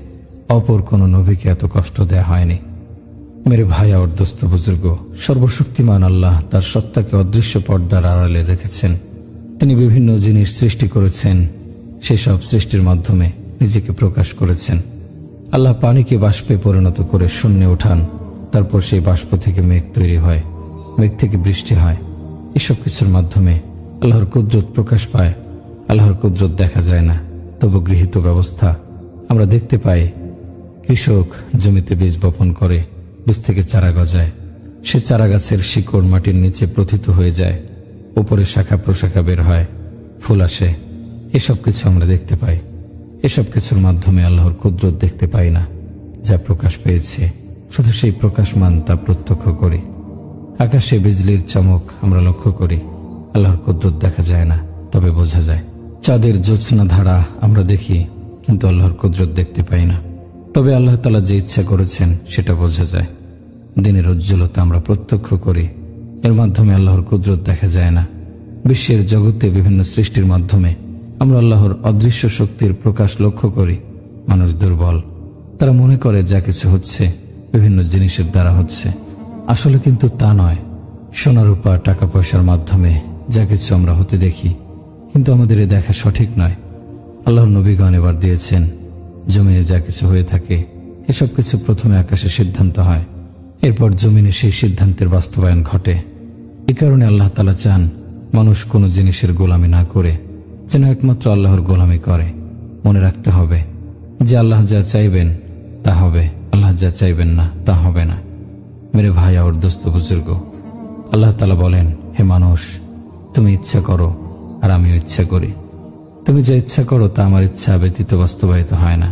অপর কোন নবীকে এত কষ্ট দেয়া হয়নি। মেরে ভাইয়া ওর দোস্ত বুজুর্গ, সর্বশক্তিমান আল্লাহ তার সত্তাকে অদৃশ্য পর্দার আড়ালে রেখেছেন। তিনি বিভিন্ন জিনিস সৃষ্টি করেছেন, সেসব সৃষ্টির মাধ্যমে নিজেকে প্রকাশ করেছেন। আল্লাহ পানিকে বাষ্পে পরিণত করে শূন্যে ওঠান, তারপর সেই বাষ্প থেকে মেঘ তৈরি হয়, মেঘ থেকে বৃষ্টি হয়। এসব কিছুর মাধ্যমে আল্লাহর কুদরত প্রকাশ পায়। আল্লাহর কুদরত দেখা যায় না, তবু গৃহীত ব্যবস্থা আমরা দেখতে পাই। কৃষক জমিতে বীজ বপন করে, বীজ থেকে চারা গজায়, সে চারা গাছের শিকড় মাটির নিচে প্রথিত হয়ে যায়, উপরে শাখা প্রশাখা বের হয়, ফুল আসে। এসব কিছু আমরা দেখতে পাই। এসব কিছুর মাধ্যমে আল্লাহর কুদরত দেখতে পাই না, যা প্রকাশ পেয়েছে শুধু সেই প্রকাশমান তা প্রত্যক্ষ করি। আকাশে বিজলির চমক আমরা লক্ষ্য করি, আল্লাহর কুদরত দেখা যায় না, তবে বোঝা যায়। চাঁদের জ্যোৎস্না ধারা আমরা দেখি, কিন্তু আল্লাহর কুদরত দেখতে পাই না, তবে আল্লাহ তাআলা যে ইচ্ছা করেছেন সেটা বোঝা যায়। দিনের উজ্জ্বলতা আমরা প্রত্যক্ষ করি, এর মাধ্যমে আল্লাহর কুদরত দেখা যায় না। বিশ্বের জগতে বিভিন্ন সৃষ্টির মাধ্যমে আমরা আল্লাহর অদৃশ্য শক্তির প্রকাশ লক্ষ্য করি। মানুষ দুর্বল, তারা মনে করে যা কিছু হচ্ছে বিভিন্ন জিনিসের দ্বারা হচ্ছে, আসলে কিন্তু তা নয়। সোনা রূপা টাকা পয়সার মাধ্যমে যা কিছু আমরা হতে দেখি, কিন্তু আমাদের এ দেখা সঠিক নয়। আল্লাহর নবীগণ এবার দিয়েছেন, জমিনে যা কিছু হয়ে থাকে এসব কিছু প্রথমে আকাশে সিদ্ধান্ত হয়, এরপর জমিনে সেই সিদ্ধান্তের বাস্তবায়ন ঘটে। এ কারণে আল্লাহ তাআলা চান মানুষ কোনো জিনিসের গোলামি না করে যেন একমাত্র আল্লাহর গোলামি করে। মনে রাখতে হবে যে আল্লাহ যা চাইবেন তা হবে, আল্লাহ যা চাইবেন না তা হবে না। মেরে ভাইয়া ওর দোস্ত বুজুর্গ, আল্লাহ তাআলা বলেন, হে মানুষ, তুমি ইচ্ছা করো আর আমিও ইচ্ছা করি। তুমি যা ইচ্ছা করো তা আমার ইচ্ছা ব্যতীত বাস্তবায়িত হয় না।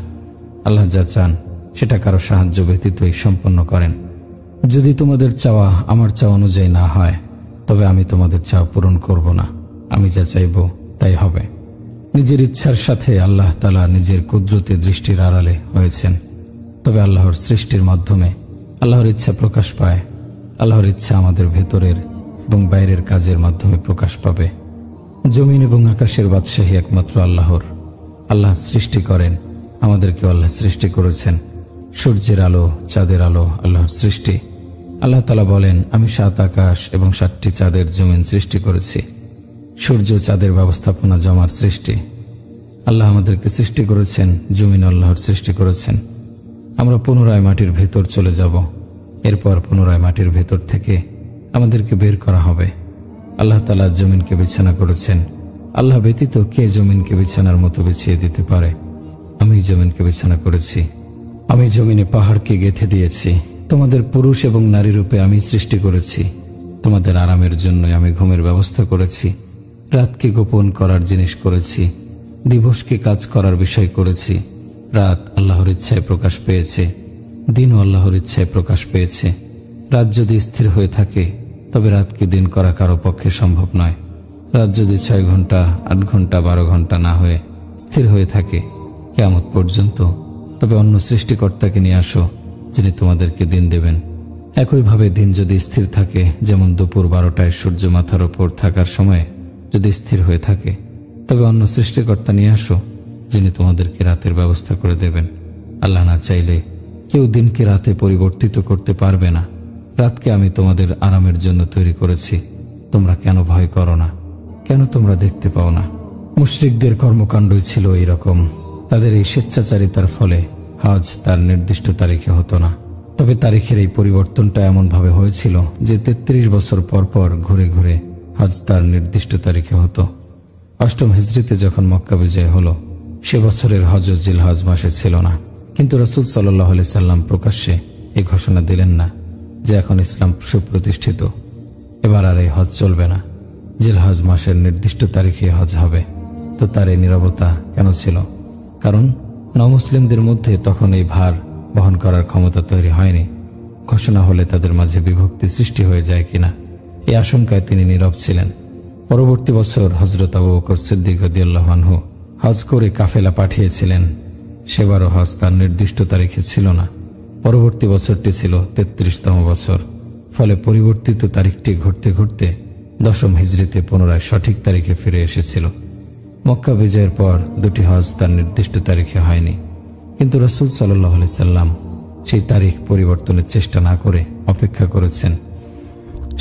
আল্লাহ যা চান সেটা কারো সাহায্য ব্যতীতই সম্পন্ন করেন। যদি তোমাদের চাওয়া আমার চাওয়া অনুযায়ী না হয়, তবে আমি তোমাদের চাওয়া পূরণ করব না। আমি যা চাইব তাই হবে। নিজের ইচ্ছার সাথে আল্লাহ তাআলা নিজের কুদরতে দৃষ্টির আড়ালে হয়েছেন। তবে আল্লাহর সৃষ্টির মাধ্যমে আল্লাহর ইচ্ছা প্রকাশ পায়। আল্লাহর ইচ্ছা আমাদের ভেতরের এবং বাইরের কাজের মাধ্যমে প্রকাশ পাবে। জমিন এবং আকাশের বাদশাহী একমাত্র আল্লাহর। আল্লাহ সৃষ্টি করেন, আমাদেরকে আল্লাহ সৃষ্টি করেছেন। সূর্যের আলো, চাঁদের আলো আল্লাহর সৃষ্টি। আল্লাহ তাআলা বলেন, আমি 7 আকাশ এবং 7টি চাঁদের জমিন সৃষ্টি করেছি। সূর্য চাঁদের ব্যবস্থাপনা জমার সৃষ্টি। আল্লাহ আমাদেরকে সৃষ্টি করেছেন, জমিন আল্লাহর সৃষ্টি করেছেন। আমরা পুনরায় মাটির ভেতর চলে যাব। এরপর পুনরায় মাটির ভেতর থেকে আমাদেরকে বের করা হবে। আল্লাহ তাআলা জমিনকে বিছানা করেছেন। আল্লাহ ব্যতীত কে জমিনকে বিছানার মতো বিছিয়ে দিতে পারে? আমি জমিনকে বিছানা করেছি। আমি জমিনে পাহাড়কে গেঁথে দিয়েছি। তোমাদের পুরুষ এবং নারী রূপে আমি সৃষ্টি করেছি। তোমাদের আরামের জন্য আমি ঘুমের ব্যবস্থা করেছি। রাতকে গোপন করার জিনিস করেছি, দিবসকে কাজ করার বিষয় করেছি। রাত আল্লাহর ইচ্ছায় প্রকাশ পেয়েছে, দিনও আল্লাহর ইচ্ছায় প্রকাশ পেয়েছে। রাত যদি স্থির হয়ে থাকে তবে রাতকে দিন করা কারো পক্ষে সম্ভব নয়। রাত যদি 6 ঘন্টা, 8 ঘন্টা, 12 ঘন্টা না হয়ে স্থির হয়ে থাকে কিয়ামত পর্যন্ত, তবে অন্য সৃষ্টিকর্তাকে নিয়ে আসো, যিনি তোমাদেরকে দিন দেবেন। একইভাবে দিন যদি স্থির থাকে, যেমন দুপুর 12টায় সূর্য মাথার ওপর থাকার সময় যদি স্থির হয়ে থাকে, তবে অন্য সৃষ্টিকর্তা নিয়ে আসো, যিনি তোমাদেরকে রাতের ব্যবস্থা করে দেবেন। আল্লাহ না চাইলে কেউ দিনকে রাতে পরিবর্তিত করতে পারবে না। রাতকে আমি তোমাদের আরামের জন্য তৈরি করেছি। তোমরা কেন ভয় করো না? কেন তোমরা দেখতে পাও না? মুশরিকদের কর্মকাণ্ডই ছিল এইরকম। তাদের এই স্বেচ্ছাচারিতার ফলে হজ তার নির্দিষ্ট তারিখে হতো না। তবে তারিখের এই পরিবর্তনটা এমনভাবে হয়েছিল যে 33 বছর পর পর ঘুরে ঘুরে হজ তার নির্দিষ্ট তারিখে হতো। 8ম হিজরিতে যখন মক্কা বিজয় হলো, সে বছরের হজ ও জিলহজ মাসে ছিল না। কিন্তু রাসূল সাল্লাল্লাহু আলাইহি সাল্লাম প্রকাশ্যে এই ঘোষণা দিলেন না যে এখন ইসলাম সুপ্রতিষ্ঠিত, এবার আর এই হজ চলবে না, জিলহজ মাসের নির্দিষ্ট তারিখে হজ হবে। তো তার এই নীরবতা কেন ছিল? কারণ নমুসলিমদের মধ্যে তখন এই ভার বহন করার ক্ষমতা তৈরি হয়নি। ঘোষণা হলে তাদের মাঝে বিভক্তি সৃষ্টি হয়ে যায় কিনা, এই আশঙ্কায় তিনি নীরব ছিলেন। পরবর্তী বছর হযরত আবু বকর সিদ্দিক রাদিয়াল্লাহু আনহু হজ করে কাফেলা পাঠিয়েছিলেন। সেবারও হজ তার নির্দিষ্ট তারিখে ছিল না। পরবর্তী বছরটি ছিল 33তম বছর। ফলে পরিবর্তিত তারিখটি ঘুরতে ঘুরতে 10ম হিজরিতে পুনরায় সঠিক তারিখে ফিরে এসেছিল। মক্কা বিজয়ের পর 2টি হজ তার নির্দিষ্ট তারিখে হয়নি। কিন্তু রাসূল সাল্লাল্লাহু আলাইহি সাল্লাম সেই তারিখ পরিবর্তনের চেষ্টা না করে অপেক্ষা করেছেন।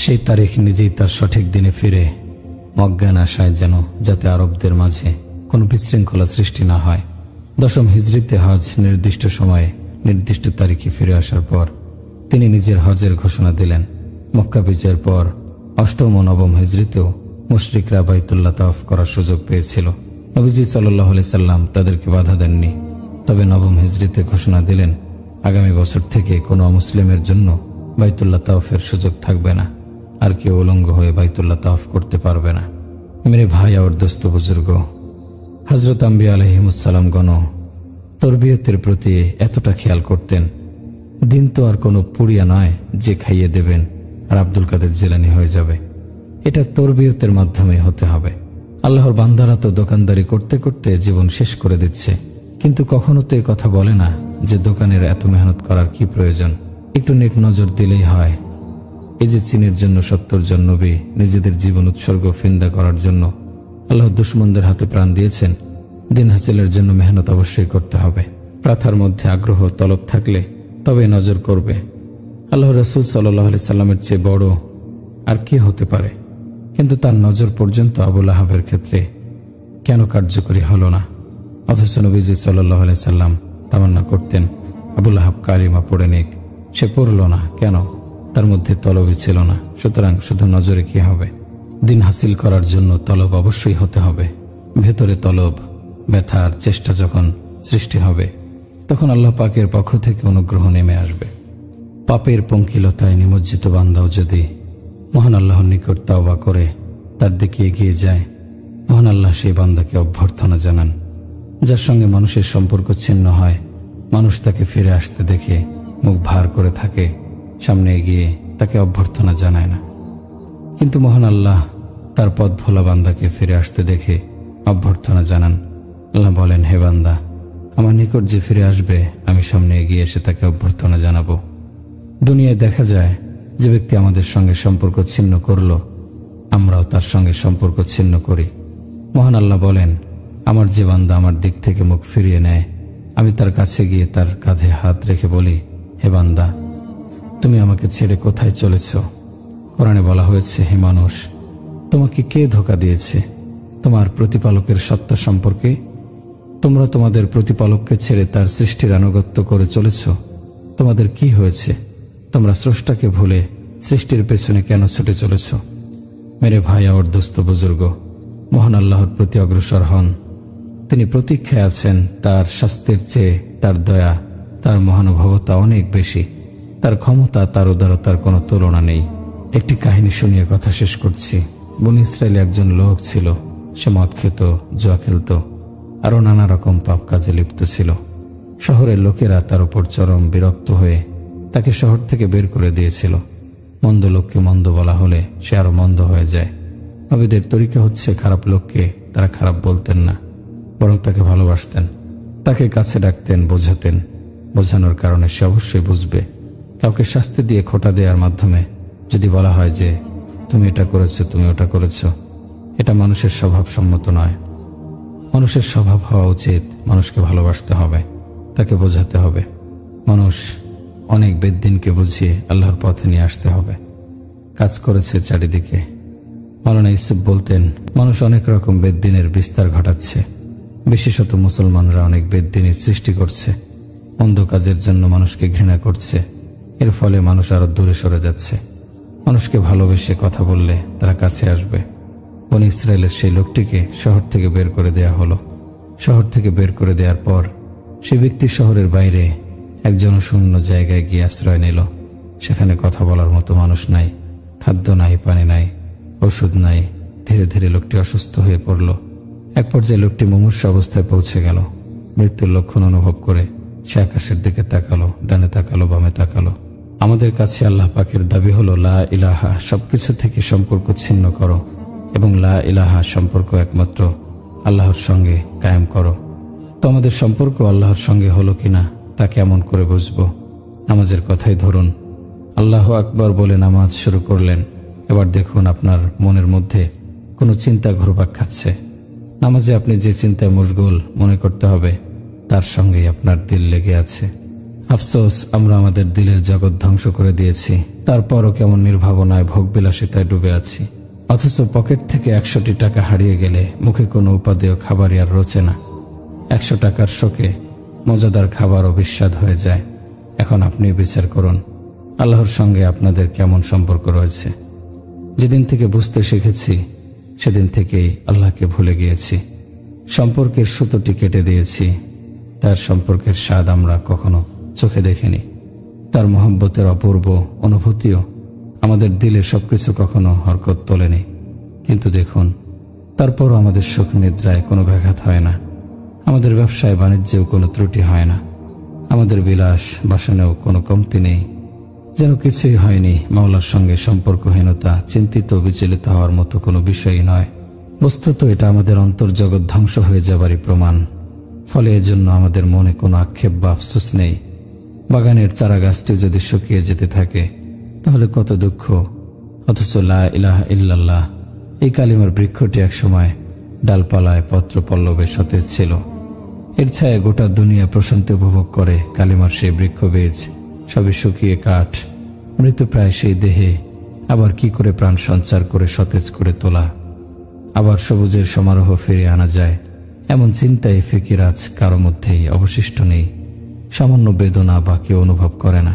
সেই তারিখ নিজেই তার সঠিক দিনে ফিরে অজ্ঞান আশায় যেন যাতে আরবদের মাঝে কোনো বিশৃঙ্খলা সৃষ্টি না হয়। 10ম হিজরিতে হজ নির্দিষ্ট সময়ে নির্দিষ্ট তারিখে ফিরে আসার পর তিনি নিজের হজের ঘোষণা দিলেন। মক্কা বিজয়ের পর 8ম ও 9ম হিজরিতেও মুশরিকরা বাইতুল্লাহ তাওয়াফ করার সুযোগ পেয়েছিল। নবীজি সাল্লাল্লাহু আলাইহি সাল্লাম তাদেরকে বাধা দেননি। তবে 9ম হিজরিতে ঘোষণা দিলেন, আগামী বছর থেকে কোনো অমুসলিমের জন্য বাইতুল্লাহ তাওয়াফের সুযোগ থাকবে না। আর কেউ উলঙ্গ হয়ে বাইতুল্লাহ তাওয়াফ করতে পারবে না। মেরে ভাই আর দোস্ত বুজুর্গ, হযরত আম্বিয়া আলাইহিমুস সালাম গণ তরবিয়তের প্রতি এতটা খেয়াল করতেন। দিন তো আর কোনো পুড়িয়া নয় যে খাইয়ে দেবেন আর আব্দুল কাদের জিলানী হয়ে যাবে। এটা তরবিয়তের মাধ্যমে হতে হবে। আল্লাহর বান্দারা তো দোকানদারি করতে করতে জীবন শেষ করে দিচ্ছে, কিন্তু কখনো তো এই কথা বলে না যে দোকানের এত মেহনত করার কি প্রয়োজন, একটু নেক নজর দিলেই হয়। এই যে চীনের জন্য 70 জন নবী নিজেদের জীবন উৎসর্গ ফিন্দা করার জন্য আল্লাহ দুশমনদের হাতে প্রাণ দিয়েছেন। দিন হাসিলের জন্য মেহনত অবশ্যই করতে হবে। প্রার্থার মধ্যে আগ্রহ তলব থাকলে তবে নজর করবে। আল্লাহ রাসূল সাল্লাল্লাহু আলাইহি সাল্লামের চেয়ে বড় আর কি হতে পারে? কিন্তু তার নজর পর্যন্ত আবু লাহাবের ক্ষেত্রে কেন কার্যকরী হলো না? অথচ নবীজি সাল্লাল্লাহু আলাইহি সাল্লাম তামান্না করতেন আবু লাহাব কালিমা পড়ে নিক। সে পড়ল না কেন? তার মধ্যে তলবই ছিল না। সুতরাং শুধু নজরে কি হবে? দিন হাসিল করার জন্য তলব অবশ্যই হতে হবে। ভেতরে তলব, ব্যথার চেষ্টা যখন সৃষ্টি হবে, তখন আল্লাহ পাকের পক্ষ থেকে অনুগ্রহ নেমে আসবে। পাপের পঙ্কিলতায় নিমজ্জিত বান্দাও যদি মহান আল্লাহর নিকট তাওবা করে তার দিকে এগিয়ে যায়, মহান আল্লাহ সেই বান্দাকে অভ্যর্থনা জানান। যার সঙ্গে মানুষের সম্পর্ক ছিন্ন হয়, মানুষ তাকে ফিরে আসতে দেখে মুখ ভার করে থাকে, সামনে এগিয়ে তাকে অভ্যর্থনা জানায় না। কিন্তু মহান আল্লাহ তার পথ ভোলা বান্দাকে ফিরে আসতে দেখে অভ্যর্থনা জানান। আল্লাহ বলেন, হে বান্দা, আমার নিকট যে ফিরে আসবে আমি সামনে এগিয়ে এসে তাকে অভ্যর্থনা জানাবো। দুনিয়ায় দেখা যায় যে ব্যক্তি আমাদের সঙ্গে সম্পর্ক ছিন্ন করল, আমরাও তার সঙ্গে সম্পর্ক ছিন্ন করি। মহান আল্লাহ বলেন, আমার যে বান্দা আমার দিক থেকে মুখ ফিরিয়ে নেয়, আমি তার কাছে গিয়ে তার কাঁধে হাত রেখে বলি, হে বান্দা, তুমি আমাকে ছেড়ে কোথায় চলেছ? কোরআনে বলা হয়েছে, হে মানুষ, তোমাকে কে ধোঁকা দিয়েছে তোমার প্রতিপালকের সত্তা সম্পর্কে? তোমরা তোমাদের প্রতিপালককে ছেড়ে তার সৃষ্টির আনুগত্য করে চলেছ। তোমাদের কি হয়েছে? তোমরা স্রষ্টাকে ভুলে সৃষ্টির পেছনে কেন ছুটে চলেছ? মেরে ভাই আর দোস্ত বুজুর্গ, মহান আল্লাহর প্রতি অগ্রসর হন। তিনি প্রতীক্ষায় আছেন। তার শাস্তির চেয়ে তার দয়া, তার মহানুভবতা অনেক বেশি। তার ক্ষমতা, তার উদারতার কোনো তুলনা নেই। একটি কাহিনী শুনিয়ে কথা শেষ করছি। বনী ইসরায়েলে একজন লোক ছিল। সে মদ খেত, জুয়া খেলত, আরো নানা রকম পাপ কাজে লিপ্ত ছিল। শহরের লোকেরা তার উপর চরম বিরক্ত হয়ে তাকে শহর থেকে বের করে দিয়েছিল। মন্দ লোককে মন্দ বলা হলে সে আরো মন্দ হয়ে যায়। নবীদের তরিকা হচ্ছে, খারাপ লোককে তারা খারাপ বলতেন না, বরং তাকে ভালোবাসতেন, তাকে কাছে ডাকতেন, বোঝাতেন। বোঝানোর কারণে সে অবশ্যই বুঝবে। কাউকে শাস্তি দিয়ে খোঁটা দেওয়ার মাধ্যমে যদি বলা হয় যে তুমি এটা করেছো, তুমি ওটা করেছো, এটা মানুষের স্বভাবসম্মত নয়। মানুষের স্বভাব হওয়া উচিত মানুষকে ভালোবাসতে হবে, তাকে বোঝাতে হবে। মানুষ অনেক বেদ্দিনকে বুঝিয়ে আল্লাহর পথে নিয়ে আসতে হবে। কাজ করেছে চারিদিকে। মাওলানা ইউসুফ বলতেন, মানুষ অনেক রকম বেদ্দিনের বিস্তার ঘটাচ্ছে। বিশেষত মুসলমানরা অনেক বেদ্দিনের সৃষ্টি করছে। মন্দ কাজের জন্য মানুষকে ঘৃণা করছে। এর ফলে মানুষ আরো দূরে সরে যাচ্ছে। মানুষকে ভালোবেসে কথা বললে তারা কাছে আসবে। বনী ইসরায়েলের সেই লোকটিকে শহর থেকে বের করে দেয়া হলো। শহর থেকে বের করে দেওয়ার পর সে ব্যক্তি শহরের বাইরে এক জনশূন্য জায়গায় গিয়ে আশ্রয় নিল। সেখানে কথা বলার মতো মানুষ নাই, খাদ্য নাই, পানি নাই, ওষুধ নাই। ধীরে ধীরে লোকটি অসুস্থ হয়ে পড়ল। এক পর্যায়ে লোকটি মুমূর্ষু অবস্থায় পৌঁছে গেল। মৃত্যুর লক্ষণ অনুভব করে সে আকাশের দিকে তাকালো, ডানে তাকালো, বামে তাকালো। আমাদের কাছে আল্লাহ পাকের দাবি হলো, লা ইলাহা, সবকিছু থেকে সম্পর্ক ছিন্ন করো এবং লা ইলাহা, সম্পর্ক একমাত্র আল্লাহর সঙ্গে কায়েম করো। তো আমাদের সম্পর্ক আল্লাহর সঙ্গে হলো কিনা তা কেমন করে বুঝবো? নামাজের কথাই ধরুন। আল্লাহু আকবার বলে নামাজ শুরু করলেন। এবার দেখুন আপনার মনের মধ্যে কোনো চিন্তা ঘুরপাক খাচ্ছে। নামাজে আপনি যে চিন্তায় মশগুল মনে করতে হবে তার সঙ্গেই আপনার দিল লেগে আছে। আফসোস, আমরা আমাদের দিলের জগৎ ধ্বংস করে দিয়েছি। তারপরও কেমন নির্ভাবনায় ভোগবিলাসিতায় ডুবে আছি। অথচ পকেট থেকে 100টি টাকা হারিয়ে গেলে মুখে কোনো উপাদেয় খাবারই আর রোচে না। 100 টাকার শোকে মজাদার খাবারও বিস্বাদ হয়ে যায়। এখন আপনি বিচার করুন, আল্লাহর সঙ্গে আপনাদের কেমন সম্পর্ক রয়েছে? যেদিন থেকে বুঝতে শিখেছি সেদিন থেকেই আল্লাহকে ভুলে গিয়েছি। সম্পর্কের সুতোটি কেটে দিয়েছি। তার সম্পর্কের স্বাদ আমরা কখনো চোখে দেখিনি। তার মহব্বতের অপূর্ব অনুভূতিও আমাদের দিলের সবকিছু কখনো হরকত তোলেনি। কিন্তু দেখুন, তারপরও আমাদের সুখ নিদ্রায় কোনো ব্যাঘাত হয় না। আমাদের ব্যবসায় বাণিজ্যেও কোনো ত্রুটি হয় না। আমাদের বিলাস বাসনেও কোনো কমতি নেই। যেন কিছুই হয়নি। মাওলার সঙ্গে সম্পর্কহীনতা চিন্তিত বিচলিত হওয়ার মতো কোনো বিষয়ই নয়। বস্তুত এটা আমাদের অন্তর্জগৎ ধ্বংস হয়ে যাবারই প্রমাণ। ফলে এজন্য আমাদের মনে কোনো আক্ষেপ বা আফসোস নেই। বাগানের চারা গাছটি যদি শুকিয়ে যেতে থাকে তাহলে কত দুঃখ। অথচ লা ইলাহা ইল্লাল্লাহ, এই কালিমার বৃক্ষটি একসময় ডালপালায় পত্র পল্লবে সতেজ ছিল। এর ছায়া গোটা দুনিয়া প্রশান্তি উপভোগ করে। কালিমার সেই বৃক্ষ বীজ সবই শুকিয়ে কাঠ, মৃতপ্রায় সেই দেহে আবার কি করে প্রাণ সঞ্চার করে সতেজ করে তোলা, আবার সবুজের সমারোহ ফিরিয়ে আনা যায়, এমন চিন্তায় ফিকির আজ কারো মধ্যেই অবশিষ্ট নেই। সামান্য বেদনা বা কেউ অনুভব করে না।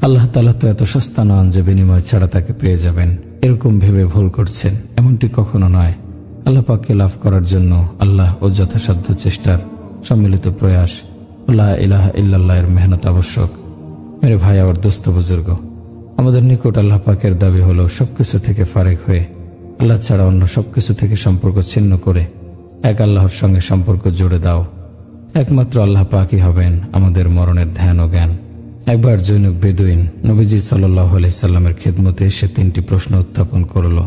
আল্লাহ তাআলা তো এত সস্তা নন যে বিনিময় ছাড়া তাকে পেয়ে যাবেন, এরকম ভেবে ভুল করছেন। এমনটি কখনো নয়। আল্লাহ পাককে লাভ করার জন্য আল্লাহ ও যথাসাধ্য চেষ্টার সম্মিলিত প্রয়াস, লা ইলাহা ইল্লাল্লাহ এর মেহনত আবশ্যক। মেরে ভাই আর দোস্ত বুজুর্গ, আমাদের নিকট আল্লাহ পাকের দাবি হলো সবকিছু থেকে ফারেক হয়ে, আল্লাহ ছাড়া অন্য সবকিছু থেকে সম্পর্ক ছিন্ন করে এক আল্লাহর সঙ্গে সম্পর্ক জুড়ে দাও। একমাত্র আল্লাহ পাকই হবেন আমাদের মরণের ধ্যান ও জ্ঞান। একবার জৈনক বেদুইন নবীজি সাল্লাল্লাহু আলাইহি সাল্লামের খেদমতে এসে 3টি প্রশ্ন উত্থাপন করল।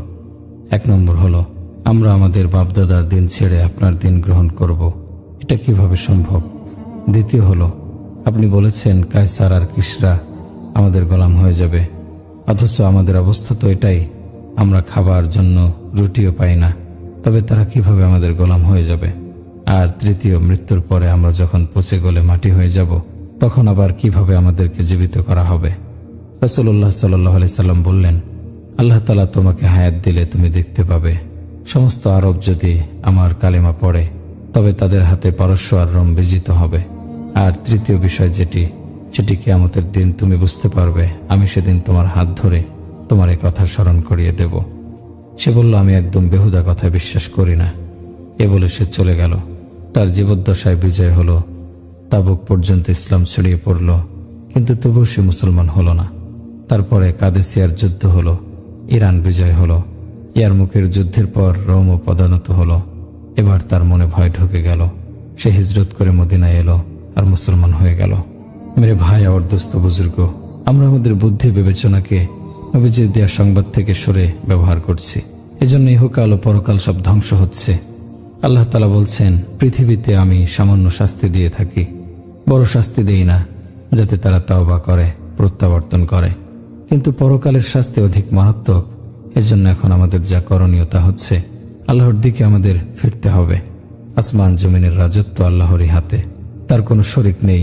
1 নম্বর হলো, আমরা আমাদের বাপদাদার দিন ছেড়ে আপনার দিন গ্রহণ করব, এটা কিভাবে সম্ভব? দ্বিতীয় হলো, আপনি বলেছেন কায়সার আর কিসরা আমাদের গোলাম হয়ে যাবে, অথচ আমাদের অবস্থা তো এটাই, আমরা খাবার জন্য রুটিও পাই না, তবে তারা কিভাবে আমাদের গোলাম হয়ে যাবে? আর তৃতীয়, মৃত্যুর পরে আমরা যখন পচে গলে মাটি হয়ে যাব, তখন আবার কিভাবে আমাদেরকে জীবিত করা হবে? রাসূলুল্লাহ সাল্লাল্লাহু আলাইহি সাল্লাম বললেন, আল্লাহ তাআলা তোমাকে হায়াত দিলে তুমি দেখতে পাবে, সমস্ত আরব যদি আমার কালেমা পড়ে তবে তাদের হাতে পারস্য আর রোম বিজিত হবে। আর তৃতীয় বিষয় সেটি কিয়ামতের দিন তুমি বুঝতে পারবে, আমি সেদিন তোমার হাত ধরে তোমার এই কথা স্মরণ করিয়ে দেব। সে বলল, আমি একদম বেহুদা কথা বিশ্বাস করি না। এ বলে সে চলে গেল। তার জীবদ্দশায় বিজয় হলো, তাবুক পর্যন্ত ইসলাম ছড়িয়ে পড়ল, কিন্তু তবুও সে মুসলমান হলো না। তারপরে কাদেসিয়ার যুদ্ধ হলো, ইরান বিজয় হলো, ইয়ারমুকের যুদ্ধের পর রোমও পদানত হলো। এবার তার মনে ভয় ঢুকে গেল, সে হিজরত করে মদিনায় এলো আর মুসলমান হয়ে গেল। মেরে ভাই আর দোস্ত বুজুর্গ, আমরা আমাদের বুদ্ধি বিবেচনাকে নবীজির দেয়া সংবাদ থেকে সরে ব্যবহার করছি, এজন্য ইহকাল ও পরকাল সব ধ্বংস হচ্ছে। আল্লাহ তাআলা বলছেন, পৃথিবীতে আমি সামান্য শাস্তি দিয়ে থাকি, বড় শাস্তি দেই না, যাতে তারা তাওবা করে, প্রত্যাবর্তন করে, কিন্তু পরকালের শাস্তি অধিক মারাত্মক। এজন্য এখন আমাদের যা করণীয় তা হচ্ছে আল্লাহর দিকে আমাদের ফিরতে হবে। আসমান জমিনের রাজত্ব আল্লাহরই হাতে, তার কোনো শরিক নেই।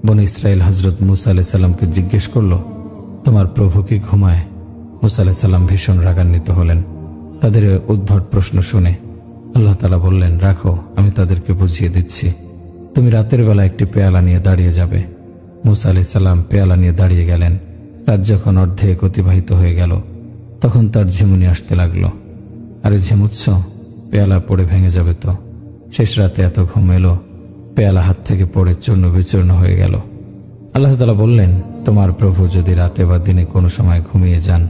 বনী ইসরাইল হযরত মূসা আলাইহিস সালামকে জিজ্ঞেস করল, তোমার প্রভু কি ঘুমায়? মূসা আলাইহিস সালাম ভীষণ রাগান্বিত হলেন তাদের উদ্ভট প্রশ্ন শুনে। আল্লাহ তাআলা বললেন, রাখো, আমি তাদেরকে বুঝিয়ে দিচ্ছি। তুমি রাতের বেলা একটি পেয়ালা নিয়ে দাঁড়িয়ে যাবে। মূসা আলাইহিস সালাম পেয়ালা নিয়ে দাঁড়িয়ে গেলেন। রাত যখন অর্ধেক অতিবাহিত হয়ে গেল, তখন তার ঝিমুনি আসতে লাগলো। আরে ঝিমুচ্ছ, পেয়ালা পড়ে ভেঙে যাবে তো। শেষ রাতে এত ঘুম এলো, পেয়ালা হাত থেকে পড়ে চূর্ণ বিচূর্ণ হয়ে গেল। আল্লাহ তাআলা বললেন, তোমার প্রভু যদি রাতে বা দিনে কোনো সময় ঘুমিয়ে যান,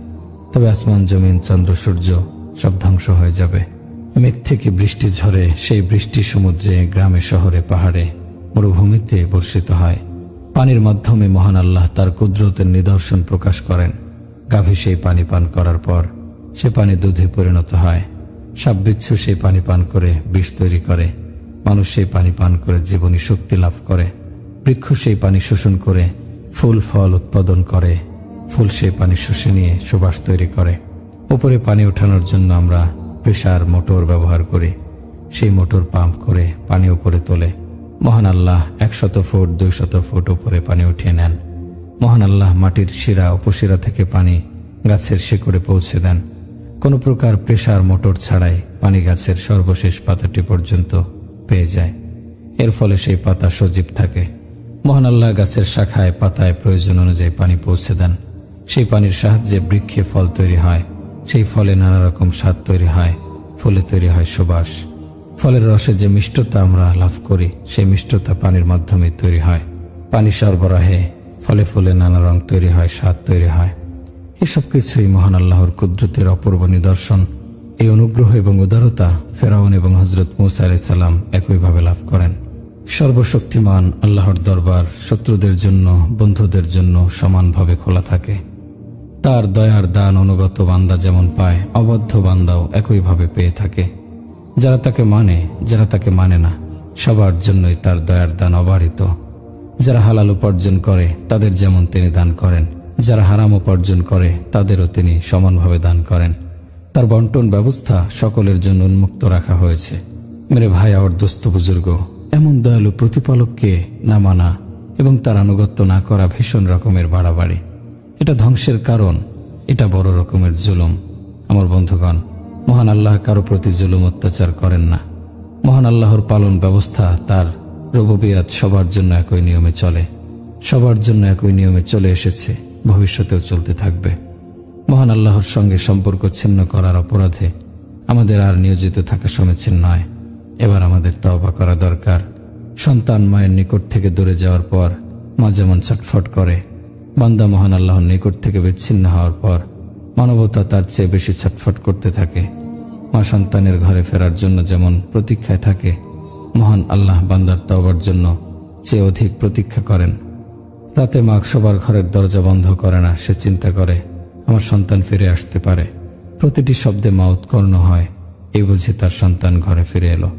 তবে আসমান জমিন চন্দ্র সূর্য সব ধ্বংস হয়ে যাবে। মেঘ থেকে বৃষ্টি ঝরে, সেই বৃষ্টি সমুদ্রে, গ্রামে, শহরে, পাহাড়ে, মরুভূমিতে বর্ষিত হয়। পানির মাধ্যমে মহান আল্লাহ তার কুদরতের নিদর্শন প্রকাশ করেন। গাভী সেই পানি পান করার পর সে পানি দুধে পরিণত হয়। সাপবিচ্ছু সেই পানি পান করে বিষ তৈরি করে। মানুষ সেই পানি পান করে জীবনী শক্তি লাভ করে। বৃক্ষ সেই পানি শোষণ করে ফুল ফল উৎপাদন করে। ফুল সেই পানি শুষে নিয়ে সুবাস তৈরি করে। উপরে পানি ওঠানোর জন্য আমরা প্রেসার মোটর ব্যবহার করি। সেই মোটর পাম্প করে পানি উপরে তোলে। মহান আল্লাহ 100 ফুট 200 ফুট উপরে পানি উঠিয়ে নেন। মহান আল্লাহ মাটির শিরা উপশিরা থেকে পানি গাছের শিকড়ে পৌঁছে দেন। কোনো প্রকার প্রেসার মোটর ছাড়াই পানি গাছের সর্বশেষ পাতাটি পর্যন্ত পেয়ে যায়। এর ফলে সেই পাতা সজীব থাকে। মহান আল্লাহ গাছের শাখায় পাতায় প্রয়োজন অনুযায়ী পানি পৌঁছে দেন। সেই পানির সাহায্যে বৃক্ষে ফল তৈরি হয়। সেই ফলে নানা রকম স্বাদ তৈরি হয়। ফলে তৈরি হয় সুবাস। ফলের রসে যে মিষ্টতা আমরা লাভ করি, সেই মিষ্টতা পানির মাধ্যমে তৈরি হয়। পানি সরবরাহে ফলে ফলে নানা রং তৈরি হয়, স্বাদ তৈরি হয়। এসব কিছুই মহান আল্লাহর কুদরতের অপূর্ব নিদর্শন। এই অনুগ্রহ এবং উদারতা ফেরাউন এবং হযরত মূসা আলাইহিস সালাম একইভাবে লাভ করেন। সর্বশক্তিমান আল্লাহর দরবার শত্রুদের জন্য, বন্ধুদের জন্য সমানভাবে খোলা থাকে। তার দয়ার দান অনুগত বান্দা যেমন পায়, অবাধ্য বান্দাও একইভাবে পেয়ে থাকে। যারা তাকে মানে, যারা তাকে মানে না, সবার জন্যই তার দয়ার দান অবারিত। যারা হালাল উপার্জন করে তাদের যেমন তিনি দান করেন, যারা হারাম উপার্জন করে তাদেরও তিনি সমানভাবে দান করেন। তার বন্টন ব্যবস্থা সকলের জন্য উন্মুক্ত রাখা হয়েছে। মেরে ভাই আর দোস্ত বুজুর্গ, এমন দয়ালু প্রতিপালককে না মানা এবং তার আনুগত্য না করা ভীষণ রকমের বাড়াবাড়ি। এটা ধ্বংসের কারণ, এটা বড় রকমের জুলুম। আমার বন্ধুগণ, মহান আল্লাহ কারো প্রতি জুলুম অত্যাচার করেন না। মহান আল্লাহর পালন ব্যবস্থা, তার রুবুবিয়াত সবার জন্য একই নিয়মে চলে। সবার জন্য একই নিয়মে চলে এসেছে, ভবিষ্যতেও চলতে থাকবে। মহান আল্লাহর সঙ্গে সম্পর্ক ছিন্ন করার অপরাধে আমাদের আর নিয়োজিত থাকা সমীচীন নয়। এবার আমাদের তওবা করা দরকার। সন্তান মায়ের নিকট থেকে দূরে যাওয়ার পর মা যেমন ছটফট করে, বান্দা মহান আল্লাহর নিকট থেকে বিচ্ছিন্ন হওয়ার পর মানবতা তার চেয়ে বেশি ছটফট করতে থাকে। মা সন্তানের ঘরে ফেরার জন্য যেমন প্রতীক্ষায় থাকে, মহান আল্লাহ বান্দার তওবার জন্য চেয়ে অধিক প্রতীক্ষা করেন। রাতে মা সবার ঘরের দরজা বন্ধ করে না। সে চিন্তা করে, আমার সন্তান ফিরে আসতে পারে। প্রতিটি শব্দে মা উৎকর্ণ হয়, এই বুঝে তার সন্তান ঘরে ফিরে এলো।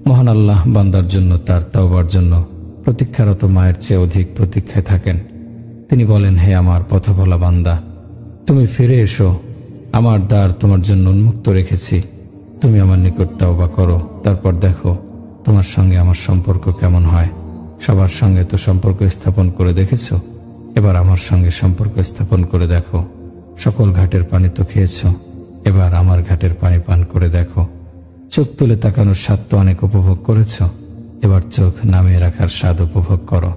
মহান আল্লাহ বান্দার জন্য তার তওবার জন্য প্রতীক্ষারত মায়ের চেয়ে অধিক প্রতীক্ষায় থাকেন। তিনি বলেন, হে আমার পথভোলা বান্দা, তুমি ফিরে এসো, আমার দ্বার তোমার জন্য উন্মুক্ত রেখেছি। তুমি আমার নিকট তওবা করো, তারপর দেখো তোমার সঙ্গে আমার সম্পর্ক কেমন হয়। সবার সঙ্গে তো সম্পর্ক স্থাপন করে দেখেছ, এবার আমার সঙ্গে সম্পর্ক স্থাপন করে দেখো। সকল ঘাটের পানি তো খেয়েছ, এবার আমার ঘাটের পানি পান করে দেখো। চোখ তুলে তাকানোর স্বাদ তো অনেক উপভোগ করেছ, এবার চোখ নামিয়ে রাখার স্বাদ উপভোগ করো।